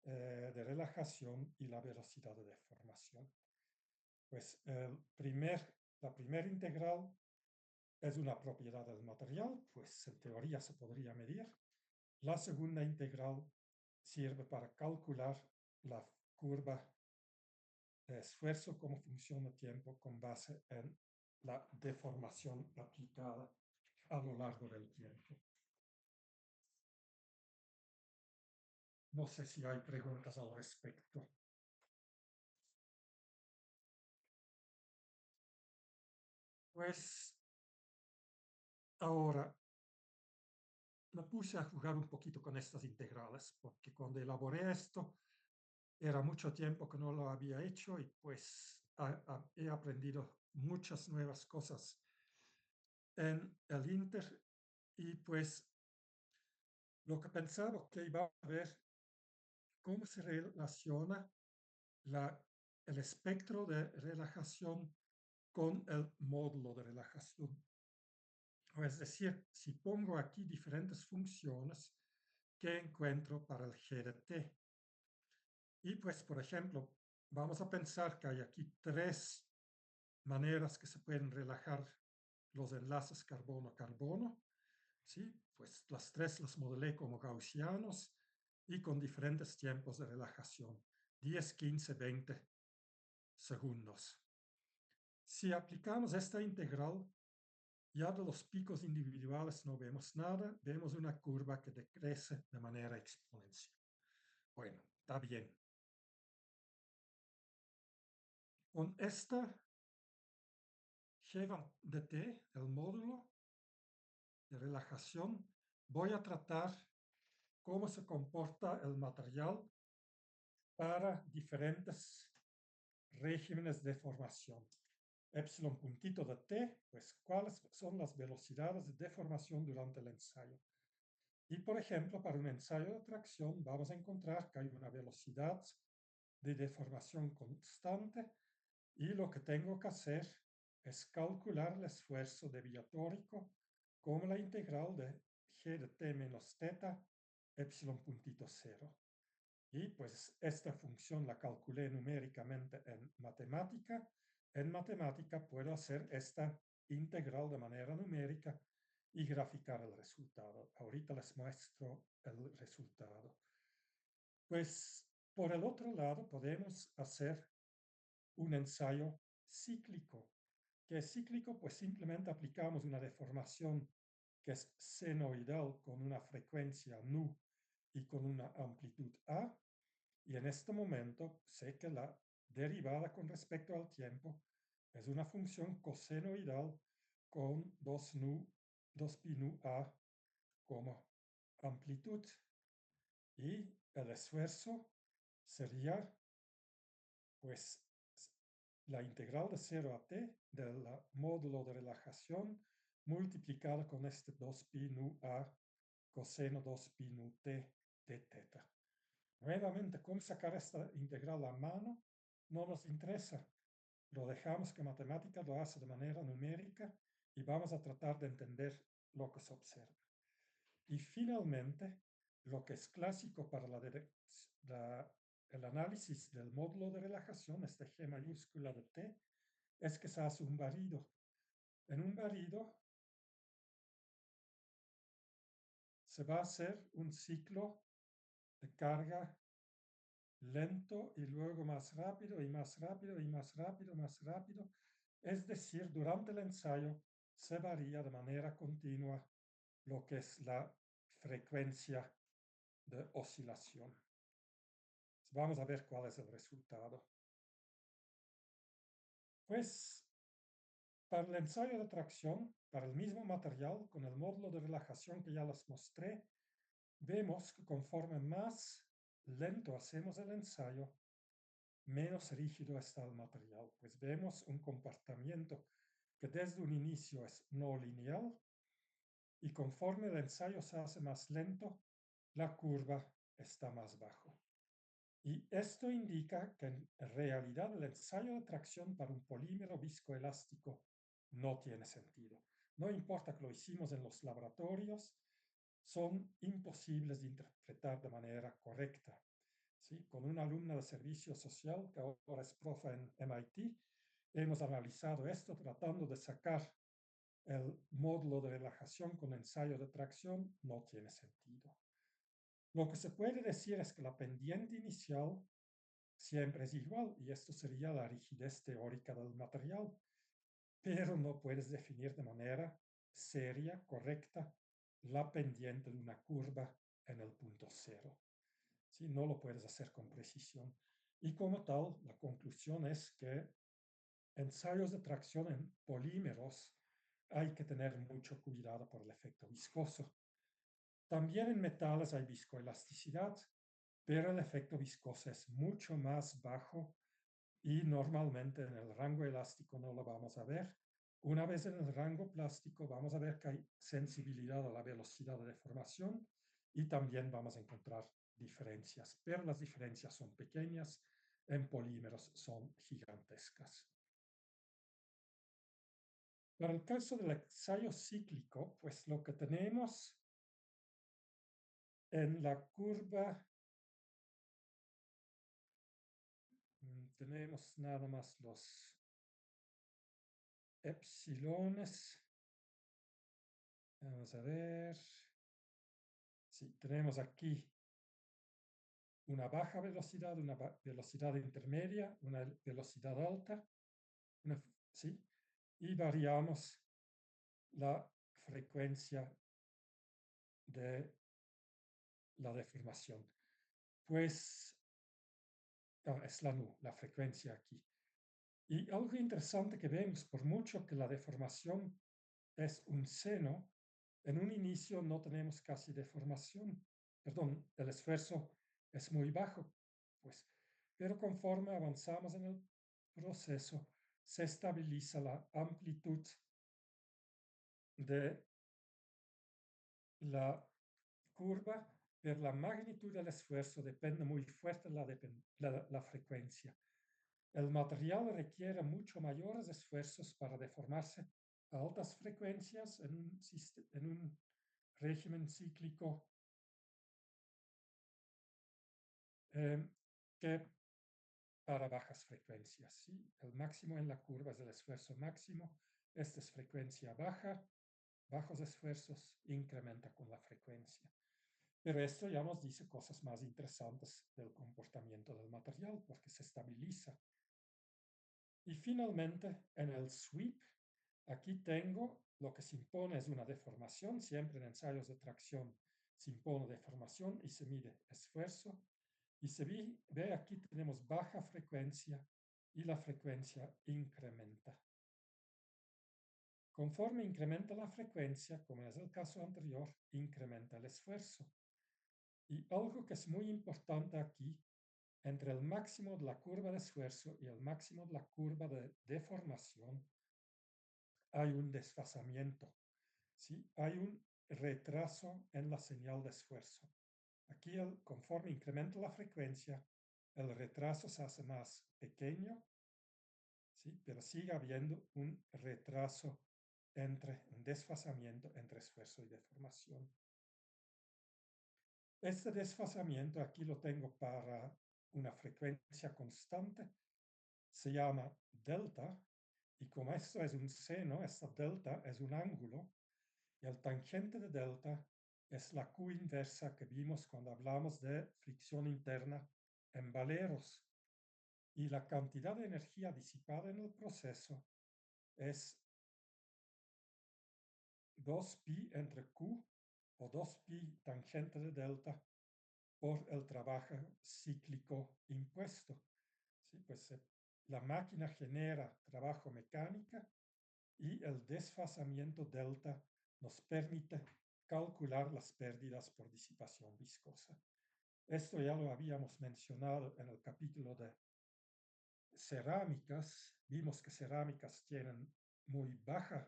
de relajación y la velocidad de deformación. Pues la primera integral es una propiedad del material, pues en teoría se podría medir. La segunda integral sirve para calcular la curva de esfuerzo como función de tiempo con base en la deformación aplicada a lo largo del tiempo. No sé si hay preguntas al respecto. Pues ahora me puse a jugar un poquito con estas integrales, porque cuando elaboré esto era mucho tiempo que no lo había hecho y pues he aprendido muchas nuevas cosas en el Inter y pues lo que pensaba que iba a ver cómo se relaciona el espectro de relajación con el módulo de relajación. Es decir, si pongo aquí diferentes funciones que encuentro para el g de t. Y pues, por ejemplo, vamos a pensar que hay aquí tres maneras que se pueden relajar los enlaces carbono-carbono. ¿Sí? Pues las tres las modelé como gaussianos y con diferentes tiempos de relajación, 10, 15, 20 segundos. Si aplicamos esta integral, ya de los picos individuales no vemos nada, vemos una curva que decrece de manera exponencial. Bueno, está bien. Con esta g de t, el módulo de relajación, voy a tratar cómo se comporta el material para diferentes regímenes de formación. Epsilon puntito de t, pues cuáles son las velocidades de deformación durante el ensayo. Y por ejemplo, para un ensayo de tracción vamos a encontrar que hay una velocidad de deformación constante y lo que tengo que hacer es calcular el esfuerzo deviatórico como la integral de g de t menos θ epsilon puntito 0. Y pues esta función la calculé numéricamente en matemática en matemática puedo hacer esta integral de manera numérica y graficar el resultado. Ahorita les muestro el resultado. Pues por el otro lado podemos hacer un ensayo cíclico. ¿Qué es cíclico? Pues simplemente aplicamos una deformación que es senoidal con una frecuencia nu y con una amplitud a. Y en este momento sé que la derivada con respecto al tiempo es una función cosenoidal con 2pi nu a como amplitud. Y el esfuerzo sería pues la integral de 0 a t del módulo de relajación multiplicado con este 2pi nu a coseno 2pi nu t de teta. Nuevamente, ¿cómo sacar esta integral a mano? No nos interesa. Lo dejamos que matemática lo hace de manera numérica y vamos a tratar de entender lo que se observa. Y finalmente, lo que es clásico para el análisis del módulo de relajación, este G mayúscula de T, es que se hace un barrido. En un barrido se va a hacer un ciclo de carga lento y luego más rápido y más rápido y más rápido, más rápido. Es decir, durante el ensayo se varía de manera continua lo que es la frecuencia de oscilación. Vamos a ver cuál es el resultado. Pues para el ensayo de tracción, para el mismo material, con el módulo de relajación que ya les mostré, vemos que conforme más lento hacemos el ensayo, menos rígido está el material. Pues vemos un comportamiento que desde un inicio es no lineal y conforme el ensayo se hace más lento, la curva está más bajo. Y esto indica que en realidad el ensayo de tracción para un polímero viscoelástico no tiene sentido. No importa que lo hicimos en los laboratorios, son imposibles de interpretar de manera correcta. ¿Sí? Con una alumna de servicio social que ahora es profe en MIT, hemos analizado esto tratando de sacar el módulo de relajación con ensayo de tracción, no tiene sentido. Lo que se puede decir es que la pendiente inicial siempre es igual y esto sería la rigidez teórica del material, pero no puedes definir de manera seria, correcta, la pendiente de una curva en el punto cero. ¿Sí? No lo puedes hacer con precisión. Y como tal, la conclusión es que ensayos de tracción en polímeros hay que tener mucho cuidado por el efecto viscoso. También en metales hay viscoelasticidad, pero el efecto viscoso es mucho más bajo y normalmente en el rango elástico no lo vamos a ver. Una vez en el rango plástico vamos a ver que hay sensibilidad a la velocidad de deformación y también vamos a encontrar diferencias, pero las diferencias son pequeñas, en polímeros son gigantescas. Para el caso del ensayo cíclico, pues lo que tenemos en la curva, tenemos nada más los epsilones. Vamos a ver. Sí, tenemos aquí una baja velocidad, una velocidad intermedia, una velocidad alta, ¿sí? Y variamos la frecuencia de la deformación. Pues es la nu, la frecuencia aquí. Y algo interesante que vemos, por mucho que la deformación es un seno, en un inicio no tenemos casi deformación. Perdón, el esfuerzo es muy bajo, pues. Pero conforme avanzamos en el proceso, se estabiliza la amplitud de la curva, pero la magnitud del esfuerzo depende muy fuerte de la frecuencia. El material requiere mucho mayores esfuerzos para deformarse a altas frecuencias en un régimen cíclico que para bajas frecuencias, ¿sí? El máximo en la curva es el esfuerzo máximo. Esta es frecuencia baja, bajos esfuerzos, incrementa con la frecuencia. Pero esto ya nos dice cosas más interesantes del comportamiento del material, porque se estabiliza. Y finalmente, en el sweep, aquí tengo lo que se impone es una deformación. Siempre en ensayos de tracción se impone deformación y se mide esfuerzo. Y se ve aquí tenemos baja frecuencia y la frecuencia incrementa. Conforme incrementa la frecuencia, como es el caso anterior, incrementa el esfuerzo. Y algo que es muy importante aquí, entre el máximo de la curva de esfuerzo y el máximo de la curva de deformación, hay un desfasamiento, ¿sí? Hay un retraso en la señal de esfuerzo. Aquí, conforme incrementa la frecuencia, el retraso se hace más pequeño, ¿sí? Pero sigue habiendo un retraso un desfasamiento entre esfuerzo y deformación. Este desfasamiento aquí lo tengo para una frecuencia constante, se llama delta, y como esto es un seno, esta delta es un ángulo, y el tangente de delta es la Q inversa que vimos cuando hablamos de fricción interna en valeros. Y la cantidad de energía disipada en el proceso es 2pi entre Q o 2pi tangente de delta por el trabajo cíclico impuesto. ¿Sí? Pues la máquina genera trabajo mecánica y el desfasamiento delta nos permite calcular las pérdidas por disipación viscosa. Esto ya lo habíamos mencionado en el capítulo de cerámicas. Vimos que cerámicas tienen muy baja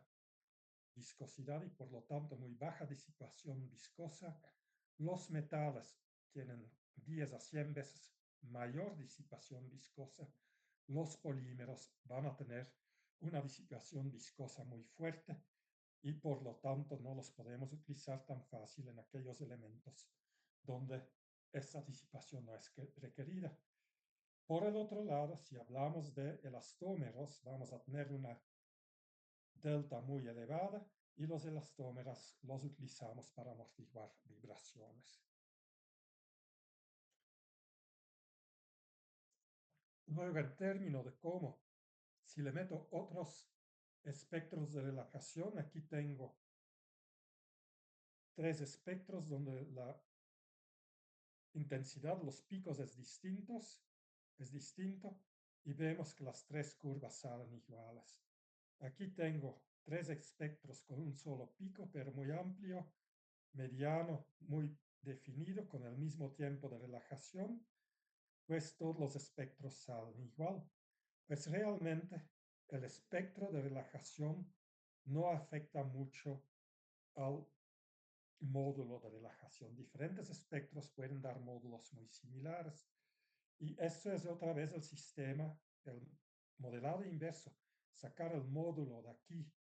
viscosidad y por lo tanto muy baja disipación viscosa. Los metales tienen 10 a 100 veces mayor disipación viscosa. Los polímeros van a tener una disipación viscosa muy fuerte y por lo tanto no los podemos utilizar tan fácil en aquellos elementos donde esa disipación no es requerida. Por el otro lado, si hablamos de elastómeros, vamos a tener una delta muy elevada y los elastómeros los utilizamos para amortiguar vibraciones. Luego, en términos de cómo, si le meto otros espectros de relajación, aquí tengo 3 espectros donde la intensidad, los picos es distinto, y vemos que las 3 curvas salen iguales. Aquí tengo 3 espectros con un solo pico, pero muy amplio, mediano, muy definido, con el mismo tiempo de relajación, pues todos los espectros salen igual. Pues realmente el espectro de relajación no afecta mucho al módulo de relajación. Diferentes espectros pueden dar módulos muy similares. Y esto es otra vez el sistema, el modelado inverso. Sacar el módulo de aquí,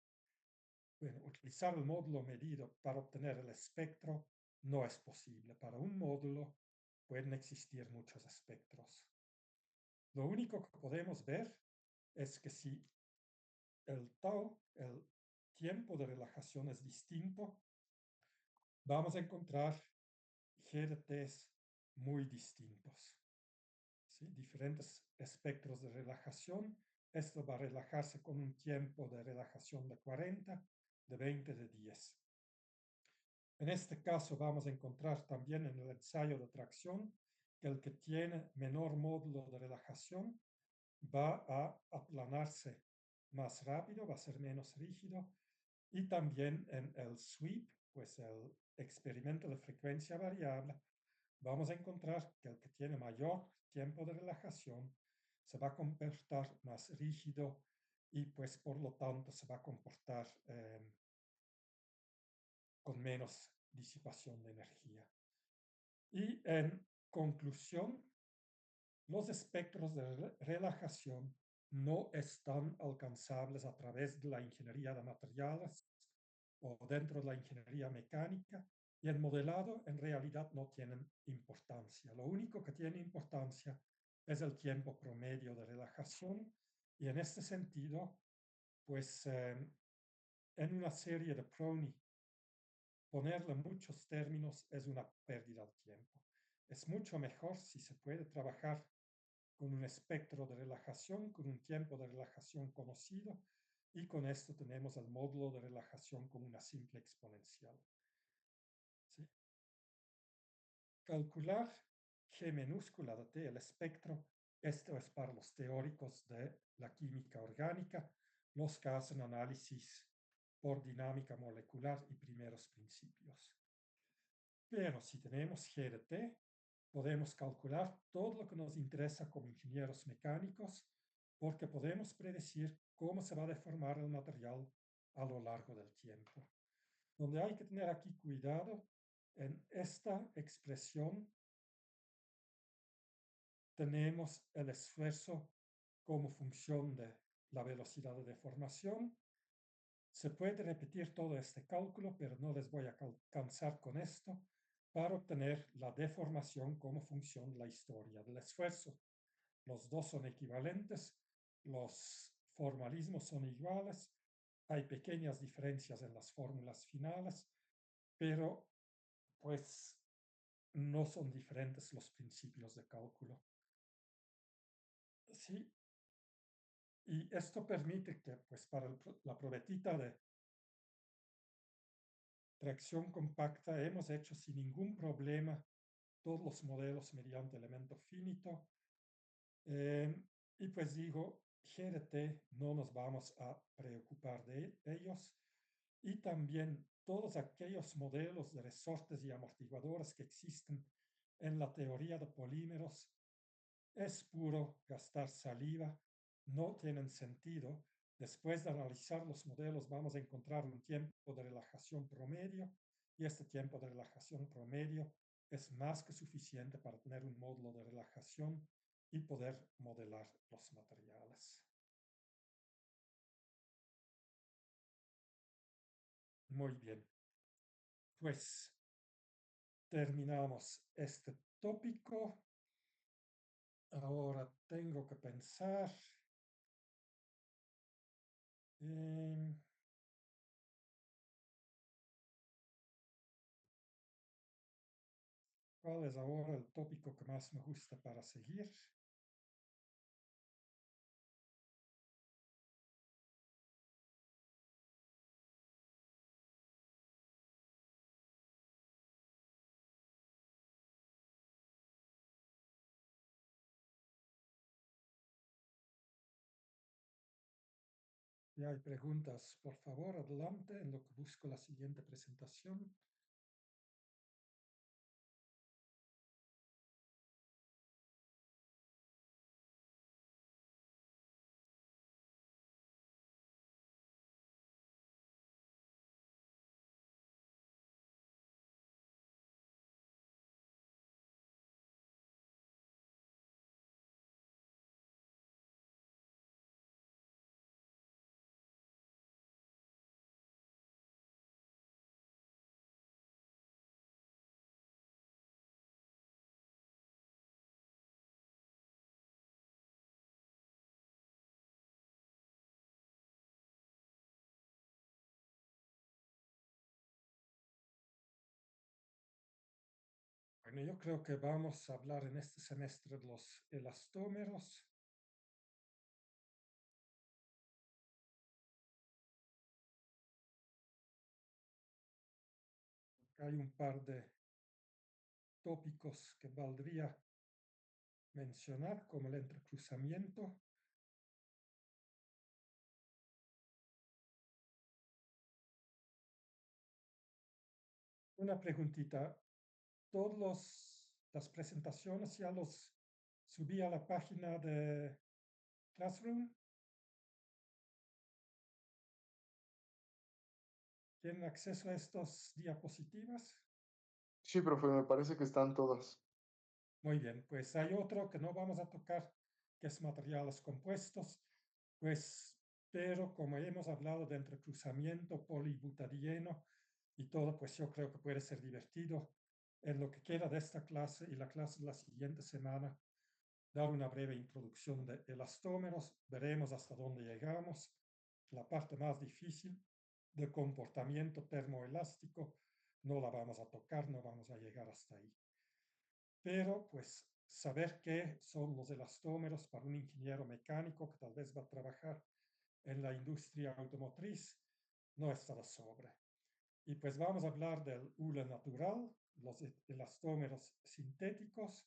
bueno, utilizar el módulo medido para obtener el espectro no es posible. Para un módulo pueden existir muchos espectros. Lo único que podemos ver es que si el tau, el tiempo de relajación es distinto, vamos a encontrar GRTs muy distintos, ¿sí? Diferentes espectros de relajación. Esto va a relajarse con un tiempo de relajación de 40, de 20, de 10. En este caso vamos a encontrar también en el ensayo de tracción que el que tiene menor módulo de relajación va a aplanarse más rápido, va a ser menos rígido. Y también en el sweep, pues el experimento de frecuencia variable, vamos a encontrar que el que tiene mayor tiempo de relajación se va a comportar más rígido y pues por lo tanto se va a comportar con menos disipación de energía. Y en conclusión, los espectros de relajación no están alcanzables a través de la ingeniería de materiales o dentro de la ingeniería mecánica, y el modelado en realidad no tienen importancia. Lo único que tiene importancia es el tiempo promedio de relajación y en este sentido, pues en una serie de Prony, ponerle muchos términos es una pérdida de tiempo. Es mucho mejor si se puede trabajar con un espectro de relajación, con un tiempo de relajación conocido, y con esto tenemos el módulo de relajación como una simple exponencial. ¿Sí? Calcular G minúscula de T, el espectro, esto es para los teóricos de la química orgánica, los que hacen análisis por dinámica molecular y primeros principios. Pero si tenemos G de T, podemos calcular todo lo que nos interesa como ingenieros mecánicos, porque podemos predecir cómo se va a deformar el material a lo largo del tiempo. Donde hay que tener aquí cuidado, en esta expresión tenemos el esfuerzo como función de la velocidad de deformación. Se puede repetir todo este cálculo, pero no les voy a cansar con esto para obtener la deformación como función de la historia del esfuerzo. Los dos son equivalentes, los formalismos son iguales, hay pequeñas diferencias en las fórmulas finales, pero pues no son diferentes los principios de cálculo. Sí, y esto permite que, pues, para la probetita de tracción compacta hemos hecho sin ningún problema todos los modelos mediante elemento finito. Y pues digo, GRT no nos vamos a preocupar de ellos. Y también todos aquellos modelos de resortes y amortiguadores que existen en la teoría de polímeros es puro gastar saliva, no tienen sentido. Después de analizar los modelos vamos a encontrar un tiempo de relajación promedio y este tiempo de relajación promedio es más que suficiente para tener un módulo de relajación y poder modelar los materiales. Muy bien, pues terminamos este tópico. Ahora tengo que pensar en cuál es ahora el tópico que más me gusta para seguir. Si hay preguntas, por favor, adelante en lo que busco la siguiente presentación. Bueno, yo creo que vamos a hablar en este semestre de los elastómeros. Hay un par de tópicos que valdría mencionar, como el entrecruzamiento. Una preguntita. Todas las presentaciones ya los subí a la página de Classroom. ¿Tienen acceso a estas diapositivas? Sí, profe, me parece que están todas. Muy bien, pues hay otro que no vamos a tocar, que es materiales compuestos, pues, pero como hemos hablado de entrecruzamiento, polibutadieno y todo, pues yo creo que puede ser divertido. En lo que queda de esta clase y la clase de la siguiente semana, dar una breve introducción de elastómeros, veremos hasta dónde llegamos, la parte más difícil de comportamiento termoelástico no la vamos a tocar, no vamos a llegar hasta ahí. Pero pues saber qué son los elastómeros para un ingeniero mecánico que tal vez va a trabajar en la industria automotriz no está de sobra. Y pues vamos a hablar del hule natural, los elastómeros sintéticos,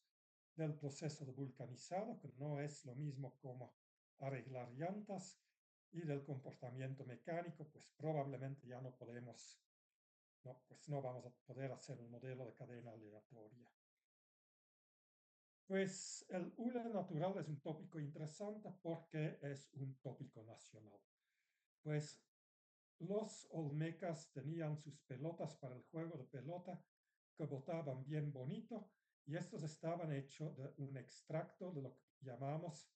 del proceso de vulcanizado, que no es lo mismo como arreglar llantas, y del comportamiento mecánico, pues probablemente ya no podemos, no, pues no vamos a poder hacer un modelo de cadena aleatoria. Pues el hule natural es un tópico interesante porque es un tópico nacional. Pues los olmecas tenían sus pelotas para el juego de pelota que botaban bien bonito y estos estaban hechos de un extracto de lo que llamamos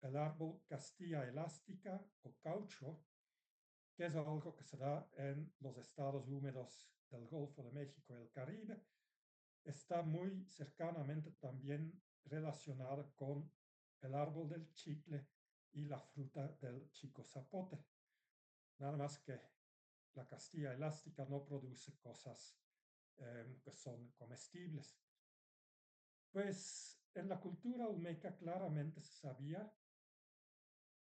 el árbol castilla elástica o caucho, que es algo que se da en los estados húmedos del Golfo de México y el Caribe. Está muy cercanamente también relacionado con el árbol del chicle y la fruta del chico zapote. Nada más que la castilla elástica no produce cosas que son comestibles. Pues en la cultura olmeca claramente se sabía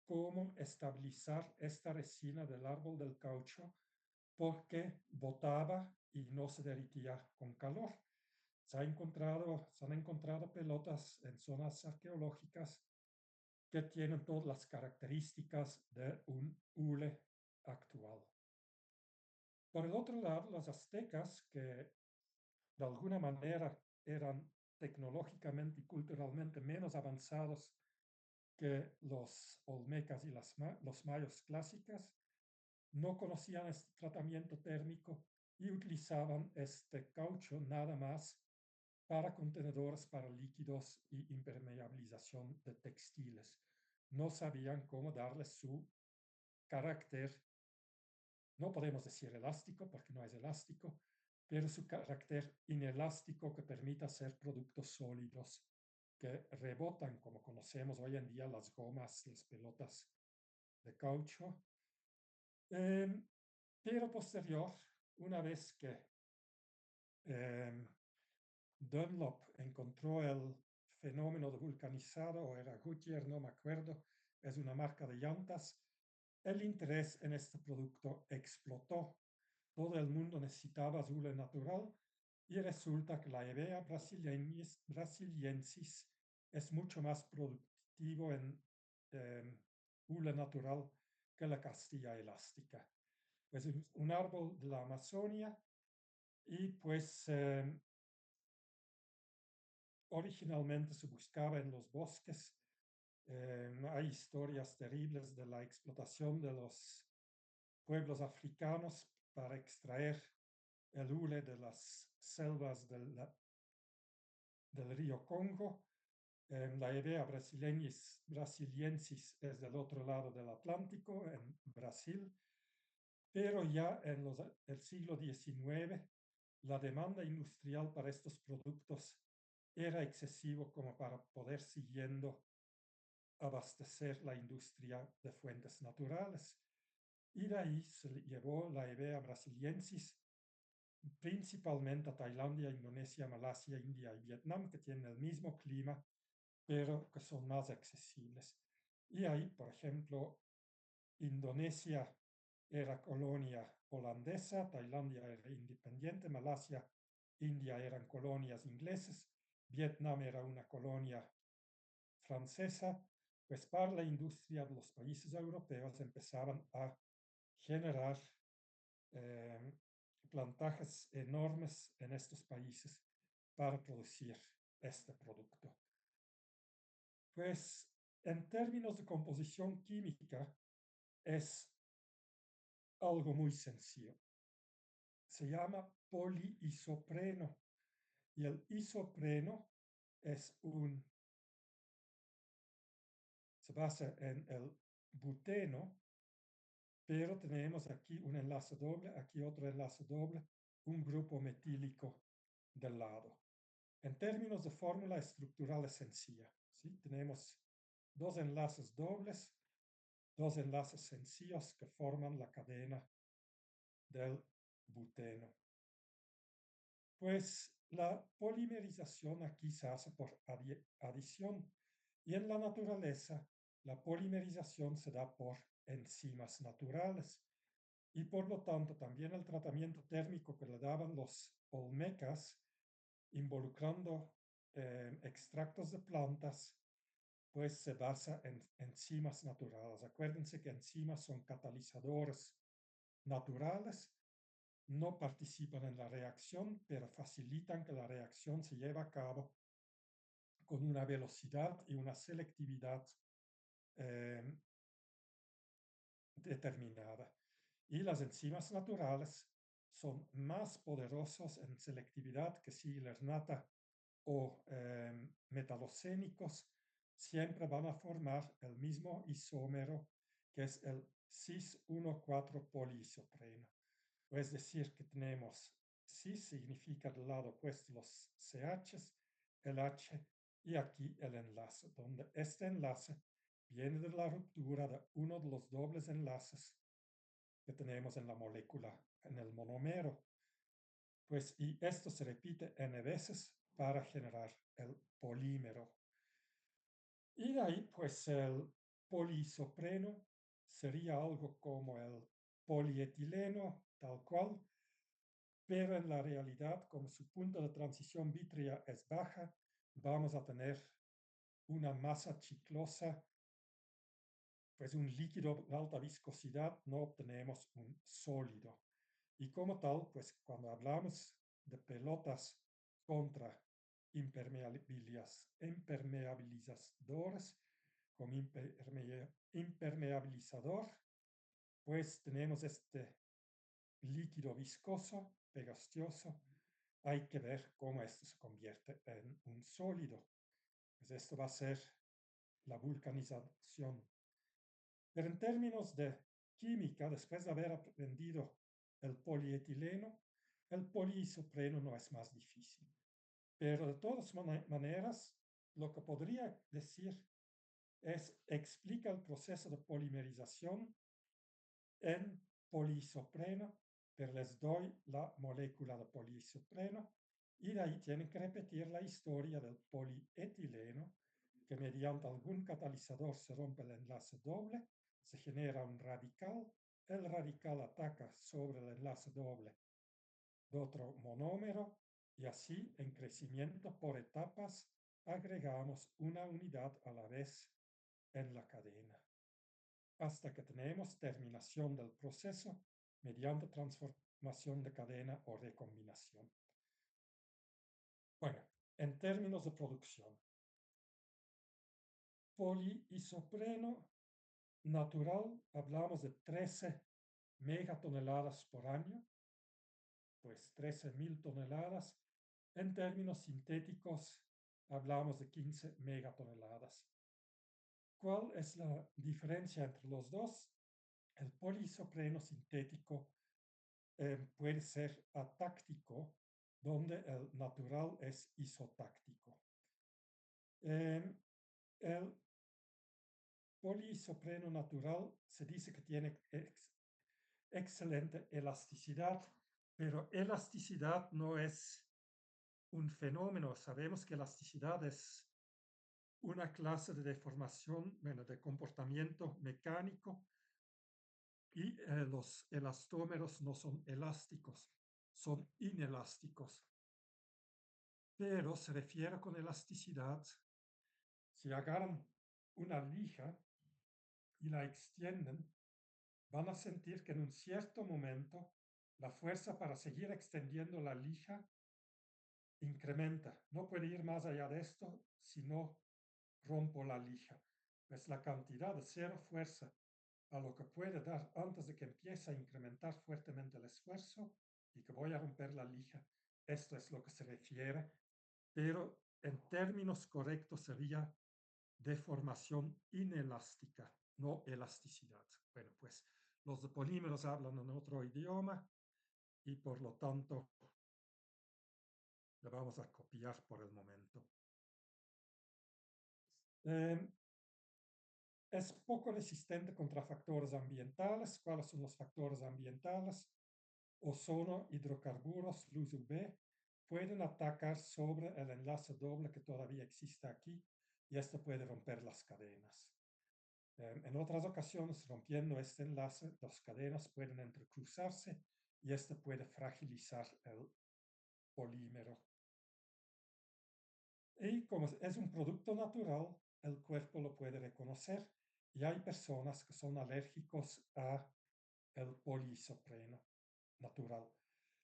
cómo estabilizar esta resina del árbol del caucho porque botaba y no se derritía con calor. Se han encontrado pelotas en zonas arqueológicas que tienen todas las características de un hule actual. Por el otro lado, los aztecas, que de alguna manera eran tecnológicamente y culturalmente menos avanzados que los olmecas y los mayos clásicas, no conocían este tratamiento térmico y utilizaban este caucho nada más para contenedores para líquidos y impermeabilización de textiles. No sabían cómo darle su carácter, no podemos decir elástico porque no es elástico, pero su carácter inelástico que permita hacer productos sólidos que rebotan, como conocemos hoy en día las gomas, las pelotas de caucho. Eh, pero posterior, una vez que eh, Dunlop encontró el fenómeno de vulcanizado, o era Goodyear, no me acuerdo, es una marca de llantas, el interés en este producto explotó. Todo el mundo necesitaba hule natural y resulta que la Hevea brasiliensis es mucho más productivo en hule natural que la castilla elástica. Pues es un árbol de la Amazonia y pues originalmente se buscaba en los bosques. Hay historias terribles de la explotación de los pueblos africanos para extraer el hule de las selvas del río Congo. La Hevea brasiliensis es del otro lado del Atlántico, en Brasil, pero ya en el siglo XIX la demanda industrial para estos productos era excesivo como para poder siguiendo abastecer la industria de fuentes naturales. Y de ahí se llevó la Hevea brasiliensis principalmente a Tailandia, Indonesia, Malasia, India y Vietnam, que tienen el mismo clima, pero que son más accesibles. Y ahí, por ejemplo, Indonesia era colonia holandesa, Tailandia era independiente, Malasia, India eran colonias inglesas, Vietnam era una colonia francesa, pues para la industria de los países europeos empezaban a generar eh, plantajes enormes en estos países para producir este producto. Pues en términos de composición química es algo muy sencillo. Se llama poliisopreno y el isopreno se basa en el buteno, pero tenemos aquí un enlace doble, aquí otro enlace doble, un grupo metílico del lado. En términos de fórmula estructural es sencilla, ¿sí? Tenemos dos enlaces dobles, dos enlaces sencillos que forman la cadena del buteno. Pues la polimerización aquí se hace por adición y en la naturaleza la polimerización se da por enzimas naturales y por lo tanto también el tratamiento térmico que le daban los olmecas involucrando extractos de plantas pues se basa en enzimas naturales. Acuérdense que enzimas son catalizadores naturales, no participan en la reacción, pero facilitan que la reacción se lleve a cabo con una velocidad y una selectividad eh, determinada. Y las enzimas naturales son más poderosos en selectividad que si nata o metalocénicos siempre van a formar el mismo isómero que es el cis-1,4 poliisopreno. Es decir, que tenemos cis significa del lado opuesto los CHs, el H y aquí el enlace, donde este enlace viene de la ruptura de uno de los dobles enlaces que tenemos en la molécula, en el monomero. Pues, y esto se repite n veces para generar el polímero. Y de ahí, pues, el poliisopreno sería algo como el polietileno, tal cual, pero en la realidad, como su punto de transición vítrea es baja, vamos a tener una masa chiclosa, pues un líquido de alta viscosidad, no obtenemos un sólido. Y como tal, pues cuando hablamos de pelotas contra impermeabilizadores, con impermeabilizador, pues tenemos este líquido viscoso, pegastioso. Hay que ver cómo esto se convierte en un sólido. Pues esto va a ser la vulcanización. Pero en términos de química, después de haber aprendido el polietileno, el poliisopreno no es más difícil. Pero de todas maneras, lo que podría decir es explica el proceso de polimerización en poliisopreno, pero les doy la molécula de poliisopreno y de ahí tienen que repetir la historia del polietileno, que mediante algún catalizador se rompe el enlace doble, se genera un radical, el radical ataca sobre el enlace doble de otro monómero y así en crecimiento por etapas agregamos una unidad a la vez en la cadena hasta que tenemos terminación del proceso mediante transformación de cadena o recombinación. Bueno, en términos de producción, poliisopreno natural, hablamos de 13 megatoneladas por año, pues 13.000 toneladas. En términos sintéticos, hablamos de 15 megatoneladas. ¿Cuál es la diferencia entre los dos? El poliisopreno sintético puede ser atáctico, donde el natural es isotáctico. El poliisopreno natural se dice que tiene excelente elasticidad, pero elasticidad no es un fenómeno. Sabemos que elasticidad es una clase de deformación, bueno, de comportamiento mecánico y los elastómeros no son elásticos, son inelásticos. Pero se refiere con elasticidad. Si agarran una lija y la extienden, van a sentir que en un cierto momento la fuerza para seguir extendiendo la lija incrementa. No puede ir más allá de esto si no rompo la lija. Es la cantidad de cero fuerza a lo que puede dar antes de que empiece a incrementar fuertemente el esfuerzo y que voy a romper la lija. Esto es lo que se refiere, pero en términos correctos sería deformación inelástica, no elasticidad. Bueno, pues los de polímeros hablan en otro idioma y por lo tanto Le vamos a copiar por el momento. Em, es poco resistente contra factores ambientales. ¿Cuáles son los factores ambientales? Ozono, hidrocarburos, luz UV. Pueden atacar sobre el enlace doble que todavía existe aquí y esto puede romper las cadenas. En otras ocasiones, rompiendo este enlace, las cadenas pueden entrecruzarse y esto puede fragilizar el polímero. Y como es un producto natural, el cuerpo lo puede reconocer y hay personas que son alérgicos a el poliisopreno natural.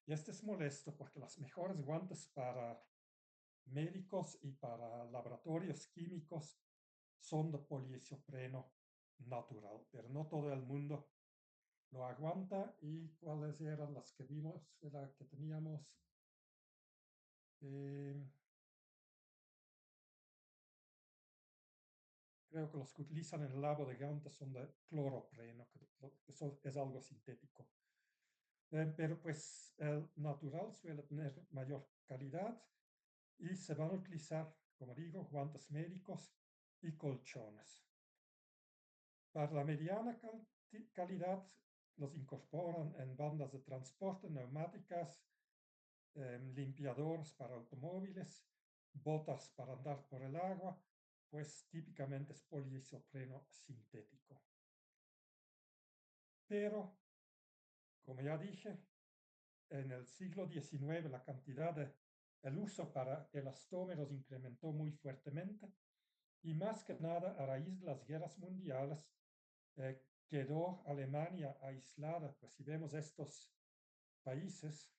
Y este es molesto porque las mejores guantes para médicos y para laboratorios químicos son de poliisopreno natural, pero no todo el mundo lo aguanta. ¿Y cuáles eran las que vimos? Era que teníamos creo que los que utilizan en el labo de guantes son de cloropreno, que eso es algo sintético. Pero pues el natural suele tener mayor calidad y se van a utilizar, como digo, guantes médicos y colchones. Para la mediana calidad los incorporan en bandas de transporte, neumáticas, limpiadores para automóviles, botas para andar por el agua, pues típicamente es poliisopreno sintético. Pero, como ya dije, en el siglo XIX la cantidad de el uso para elastómeros incrementó muy fuertemente y más que nada a raíz de las guerras mundiales quedó Alemania aislada. Pues si vemos estos países,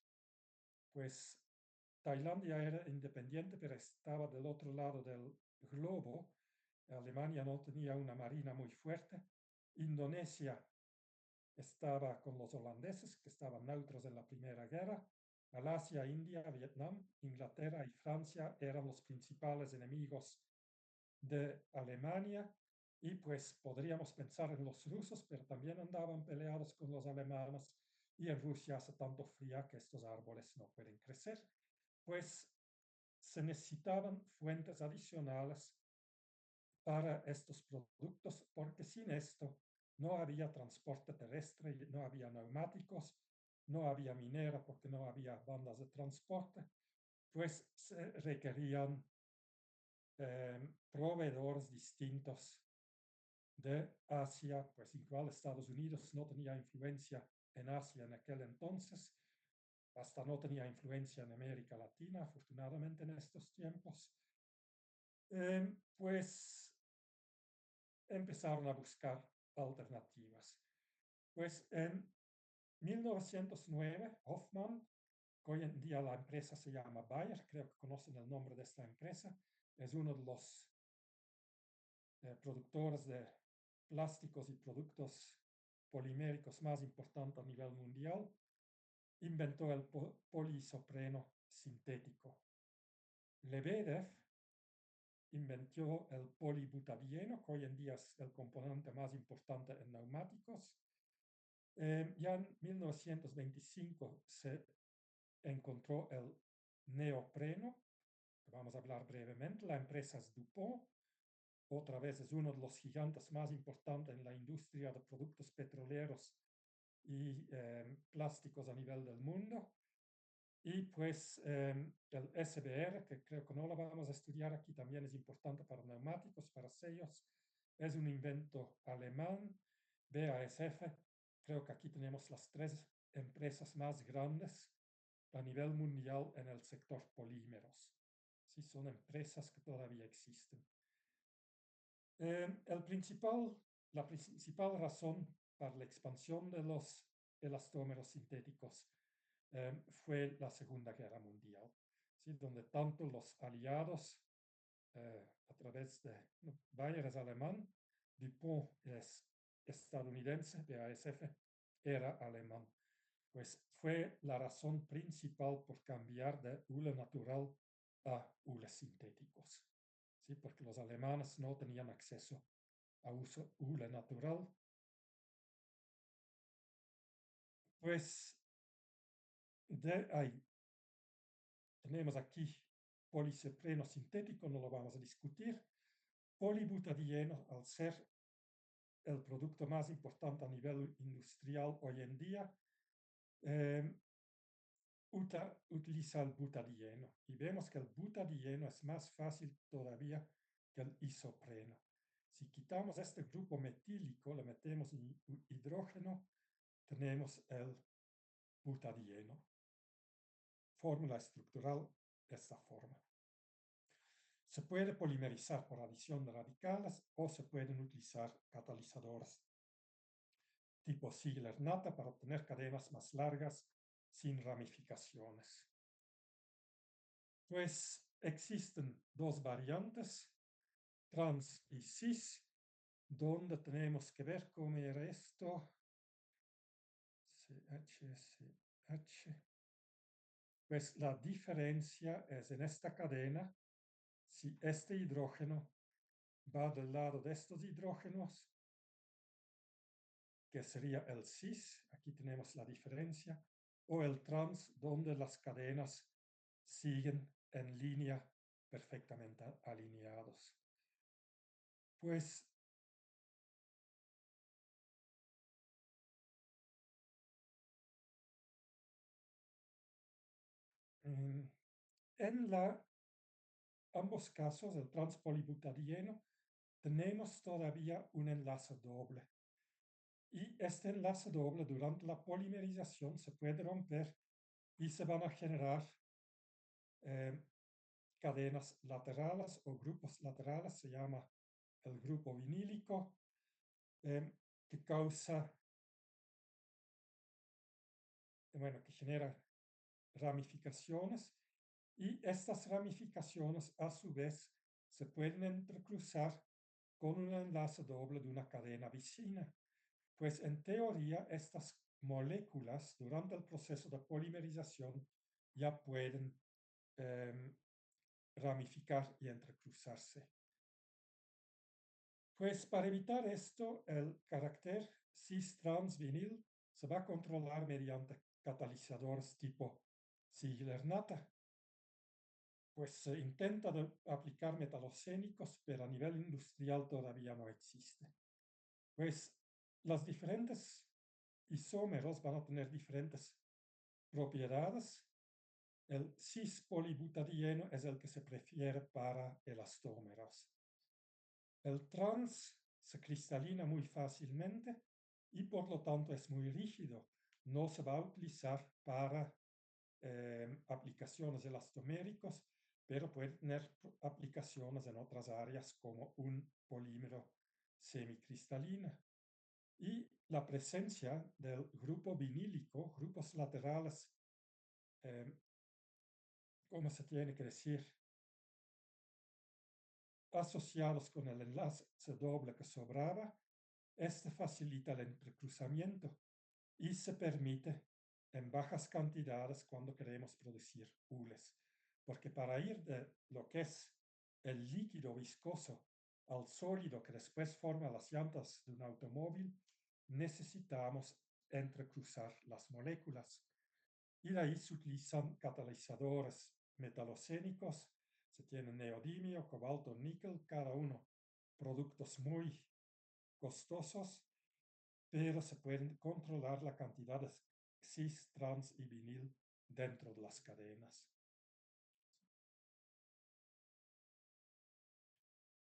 pues Tailandia era independiente, pero estaba del otro lado del globo. Alemania no tenía una marina muy fuerte. Indonesia estaba con los holandeses, que estaban neutros en la Primera Guerra. Malasia, India, Vietnam, Inglaterra y Francia eran los principales enemigos de Alemania. Y pues podríamos pensar en los rusos, pero también andaban peleados con los alemanes. Y en Rusia hace tanto frío que estos árboles no pueden crecer. Pues se necesitaban fuentes adicionales para estos productos, porque sin esto no había transporte terrestre, no había neumáticos, no había minera porque no había bandas de transporte, pues se requerían proveedores distintos de Asia, pues igual Estados Unidos no tenía influencia en Asia en aquel entonces, hasta no tenía influencia en América Latina, afortunadamente en estos tiempos, pues empezaron a buscar alternativas. Pues en 1909, Hoffman, que hoy en día la empresa se llama Bayer, creo que conocen el nombre de esta empresa, es uno de los productores de plásticos y productos poliméricos más importante a nivel mundial, inventó el poliisopreno sintético. Lebedev inventó el polibutadieno, que hoy en día es el componente más importante en neumáticos. Ya en 1925 se encontró el neopreno, que vamos a hablar brevemente. La empresa es DuPont, otra vez es uno de los gigantes más importantes en la industria de productos petroleros y plásticos a nivel del mundo. Y pues el SBR, que creo que no lo vamos a estudiar aquí, también es importante para neumáticos, para sellos, es un invento alemán. BASF, creo que aquí tenemos las tres empresas más grandes a nivel mundial en el sector polímeros. Sí, son empresas que todavía existen. La principal razón para la expansión de los elastómeros sintéticos fue la Segunda Guerra Mundial, ¿sí? Donde tanto los aliados, a través de Bayer es alemán, DuPont es estadounidense, BASF era alemán. Pues fue la razón principal por cambiar de hule natural a hules sintéticos, ¿sí? Porque los alemanes no tenían acceso a hule natural. Pues de ahí tenemos aquí policepreno sintético, no lo vamos a discutir. Polibutadieno, al ser el producto más importante a nivel industrial hoy en día, utiliza el butadieno. Y vemos que el butadieno es más fácil todavía que el isopreno. Si quitamos este grupo metílico, le metemos hidrógeno, tenemos el butadieno. Fórmula estructural de esta forma. Se puede polimerizar por adición de radicales o se pueden utilizar catalizadores tipo Ziegler-Natta para obtener cadenas más largas sin ramificaciones. Pues existen dos variantes, trans y cis, donde tenemos que ver cómo era esto. CH. Pues la diferencia es en esta cadena, si este hidrógeno va del lado de estos hidrógenos, que sería el cis, aquí tenemos la diferencia, o el trans, donde las cadenas siguen en línea perfectamente alineados. Pues en ambos casos, el transpolibutadieno, tenemos todavía un enlace doble. Y este enlace doble durante la polimerización se puede romper y se van a generar cadenas laterales o grupos laterales, se llama el grupo vinílico, que causa, que genera ramificaciones, y estas ramificaciones a su vez se pueden entrecruzar con un enlace doble de una cadena vicina. Pues en teoría estas moléculas durante el proceso de polimerización ya pueden ramificar y entrecruzarse. Pues para evitar esto, el carácter cis-trans-vinil se va a controlar mediante catalizadores tipo Ziegler-Natta. Pues se intenta aplicar metalocénicos, pero a nivel industrial todavía no existe. Pues los diferentes isómeros van a tener diferentes propiedades. El cis-polibutadieno es el que se prefiere para elastómeros. El trans se cristalina muy fácilmente y por lo tanto es muy rígido. No se va a utilizar para aplicaciones elastoméricos, pero puede tener aplicaciones en otras áreas como un polímero semicristalino. Y la presencia del grupo vinílico, grupos laterales, ¿cómo se tiene que decir? Asociados con el enlace doble que sobraba, este facilita el entrecruzamiento y se permite en bajas cantidades cuando queremos producir hules. Porque para ir de lo que es el líquido viscoso al sólido que después forma las llantas de un automóvil, necesitamos entrecruzar las moléculas. Y de ahí se utilizan catalizadores metalocénicos. Se tiene neodimio, cobalto, níquel, cada uno productos muy costosos, pero se pueden controlar la cantidad de cis, trans y vinil dentro de las cadenas.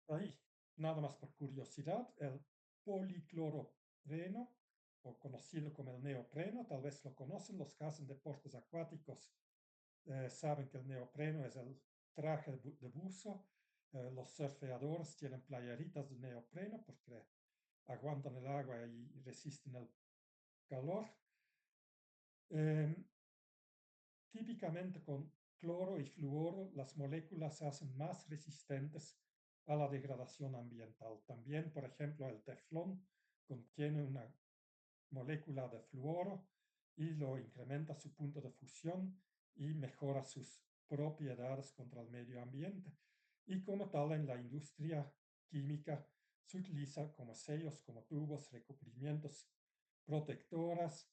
Ahí, nada más por curiosidad, el policloropreno, o conocido como el neopreno, tal vez lo conocen los que hacen deportes acuáticos, saben que el neopreno es el traje de buzo. Los surfeadores tienen playeritas de neopreno porque aguantan el agua y resisten el calor. Típicamente con cloro y fluoro las moléculas se hacen más resistentes a la degradación ambiental. También, por ejemplo, el teflón contiene una molécula de fluoro y lo incrementa su punto de fusión y mejora sus propiedades contra el medio ambiente. Y como tal, en la industria química se utiliza como sellos, como tubos, recubrimientos, protectoras,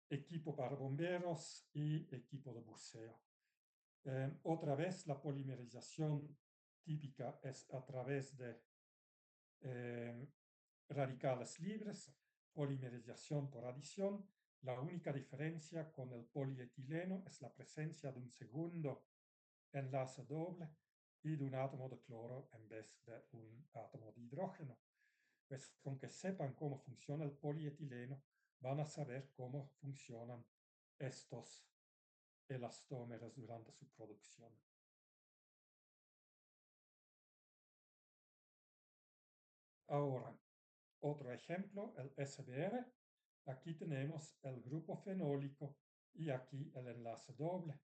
equipo para bomberos y equipo de buceo. Otra vez, la polimerización típica es a través de eh, radicales libres, polimerización por adición. La única diferencia con el polietileno es la presencia de un segundo enlace doble y de un átomo de cloro en vez de un átomo de hidrógeno. Pues con que sepan cómo funciona el polietileno, van a saber cómo funcionan estos elastómeros durante su producción. Ahora, otro ejemplo, el SBR. Aquí tenemos el grupo fenólico y aquí el enlace doble.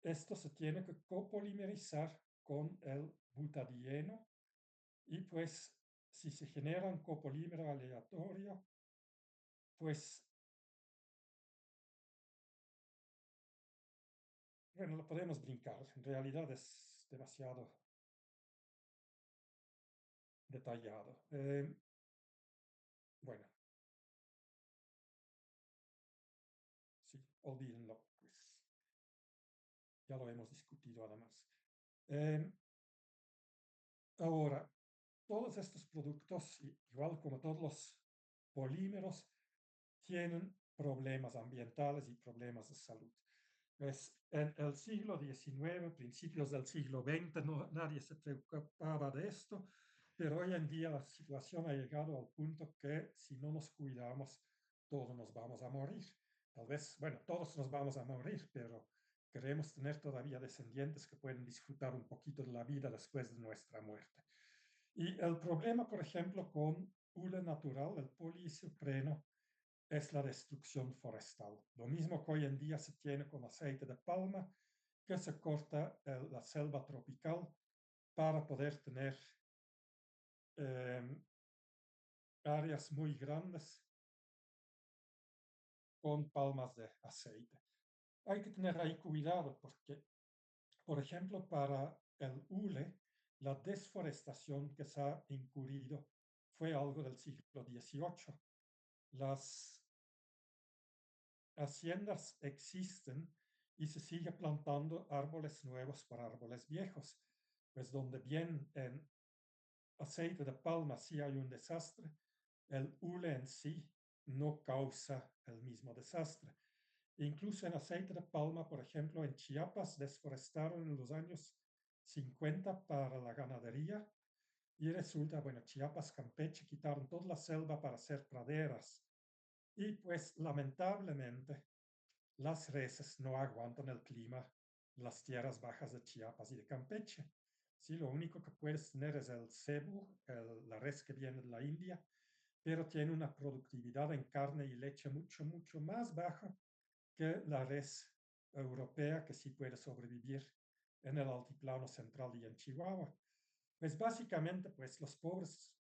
Esto se tiene que copolimerizar con el butadieno y pues si se genera un copolímero aleatorio, pues bueno, lo podemos brincar. En realidad es demasiado detallado. Bueno, sí, olvídenlo, pues ya lo hemos discutido además. Eh, Ahora, todos estos productos, igual como todos los polímeros, tienen problemas ambientales y problemas de salud. Pues en el siglo XIX, principios del siglo XX, nadie se preocupaba de esto, pero hoy en día la situación ha llegado al punto que si no nos cuidamos, todos nos vamos a morir. Tal vez, bueno, todos nos vamos a morir, pero queremos tener todavía descendientes que pueden disfrutar un poquito de la vida después de nuestra muerte. Y el problema, por ejemplo, con hule natural, el poliisopreno, es la destrucción forestal. Lo mismo que hoy en día se tiene con aceite de palma, que se corta la selva tropical para poder tener eh, áreas muy grandes con palmas de aceite. Hay que tener ahí cuidado porque, por ejemplo, para el hule, la desforestación que se ha incurrido fue algo del siglo XVIII. Las haciendas existen y se sigue plantando árboles nuevos para árboles viejos, pues donde bien en aceite de palma sí hay un desastre, el hule en sí no causa el mismo desastre. Incluso en aceite de palma, por ejemplo, en Chiapas desforestaron en los años 50 para la ganadería y resulta, bueno, Chiapas, Campeche quitaron toda la selva para hacer praderas y pues lamentablemente las reses no aguantan el clima, las tierras bajas de Chiapas y de Campeche. Sí, lo único que puedes tener es el cebu, la res que viene de la India, pero tiene una productividad en carne y leche mucho, mucho más baja que la res europea que sí puede sobrevivir en el altiplano central y en Chihuahua. Pues básicamente, pues los pobres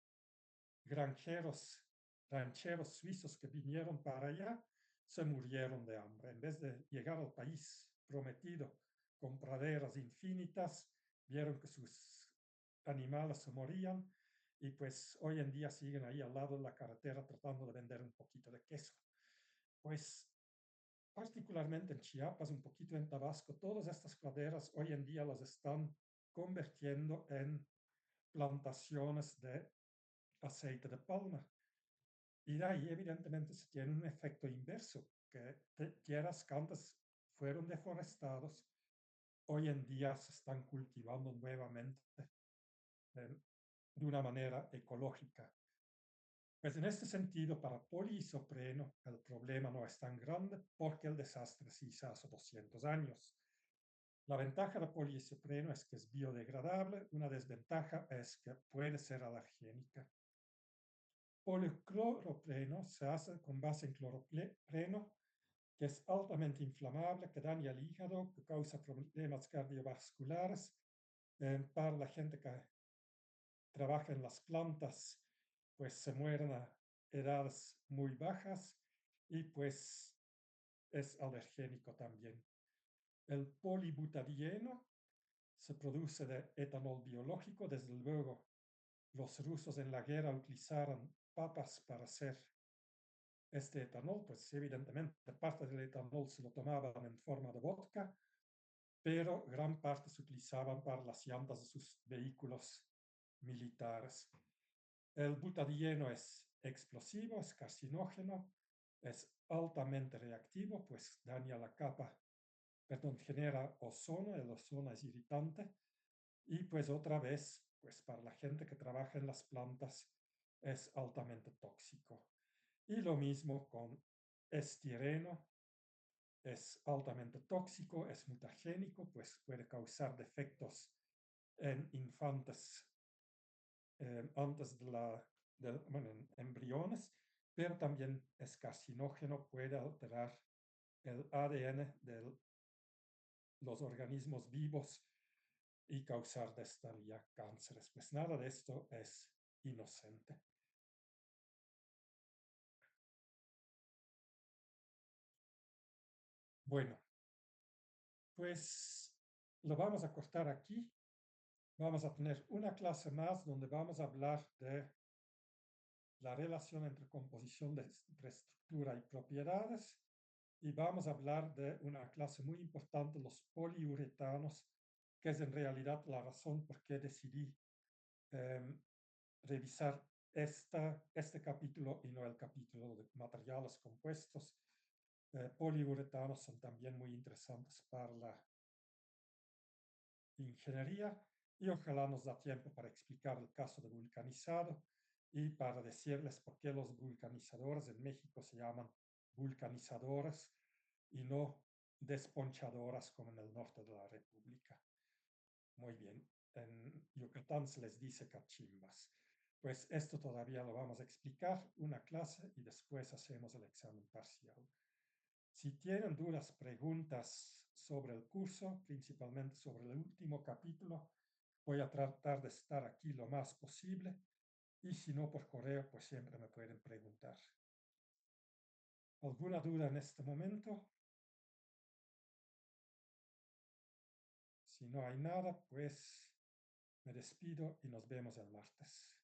granjeros, rancheros suizos que vinieron para allá, se murieron de hambre. En vez de llegar al país prometido con praderas infinitas, vieron que sus animales se morían y pues hoy en día siguen ahí al lado de la carretera tratando de vender un poquito de queso. Pues particularmente en Chiapas, un poquito en Tabasco, todas estas praderas hoy en día las están convirtiendo en plantaciones de aceite de palma. Y de ahí, evidentemente, se tiene un efecto inverso, que tierras que antes fueron deforestados, hoy en día se están cultivando nuevamente de una manera ecológica. Pues en este sentido, para poliisopreno, el problema no es tan grande porque el desastre se hizo hace 200 años. La ventaja de poliisopreno es que es biodegradable, una desventaja es que puede ser alergénica. Policloropreno se hace con base en cloropreno, que es altamente inflamable, que daña el hígado, que causa problemas cardiovasculares. Para la gente que trabaja en las plantas, pues se mueren a edades muy bajas y pues es alergénico también. El polibutadieno se produce de etanol biológico. Desde luego, los rusos en la guerra utilizaron papas para hacer este etanol, pues evidentemente parte del etanol se lo tomaban en forma de vodka pero gran parte se utilizaban para las llantas de sus vehículos militares. El butadieno es explosivo, es carcinógeno, es altamente reactivo, pues daña la capa, perdón, genera ozono, el ozono es irritante, y pues otra vez, pues para la gente que trabaja en las plantas es altamente tóxico. Y lo mismo con estireno, es altamente tóxico, es mutagénico, pues puede causar defectos en infantes antes de bueno, en embriones, pero también es carcinógeno, puede alterar el ADN de los organismos vivos y causar de esta vía cánceres. Pues nada de esto es inocente. Bueno, pues lo vamos a cortar aquí. Vamos a tener una clase más donde vamos a hablar de la relación entre composición de estructura y propiedades. Y vamos a hablar de una clase muy importante, los poliuretanos, que es en realidad la razón por qué decidí eh, revisar este capítulo y no el capítulo de materiales compuestos. Poliuretanos son también muy interesantes para la ingeniería y ojalá nos da tiempo para explicar el caso de vulcanizado y para decirles por qué los vulcanizadores en México se llaman vulcanizadores y no desponchadoras como en el norte de la República. Muy bien, en Yucatán se les dice cachimbas. Pues esto todavía lo vamos a explicar una clase y después hacemos el examen parcial. Si tienen dudas, preguntas sobre el curso, principalmente sobre el último capítulo, voy a tratar de estar aquí lo más posible y si no por correo, pues siempre me pueden preguntar. ¿Alguna duda en este momento? Si no hay nada, pues me despido y nos vemos el martes.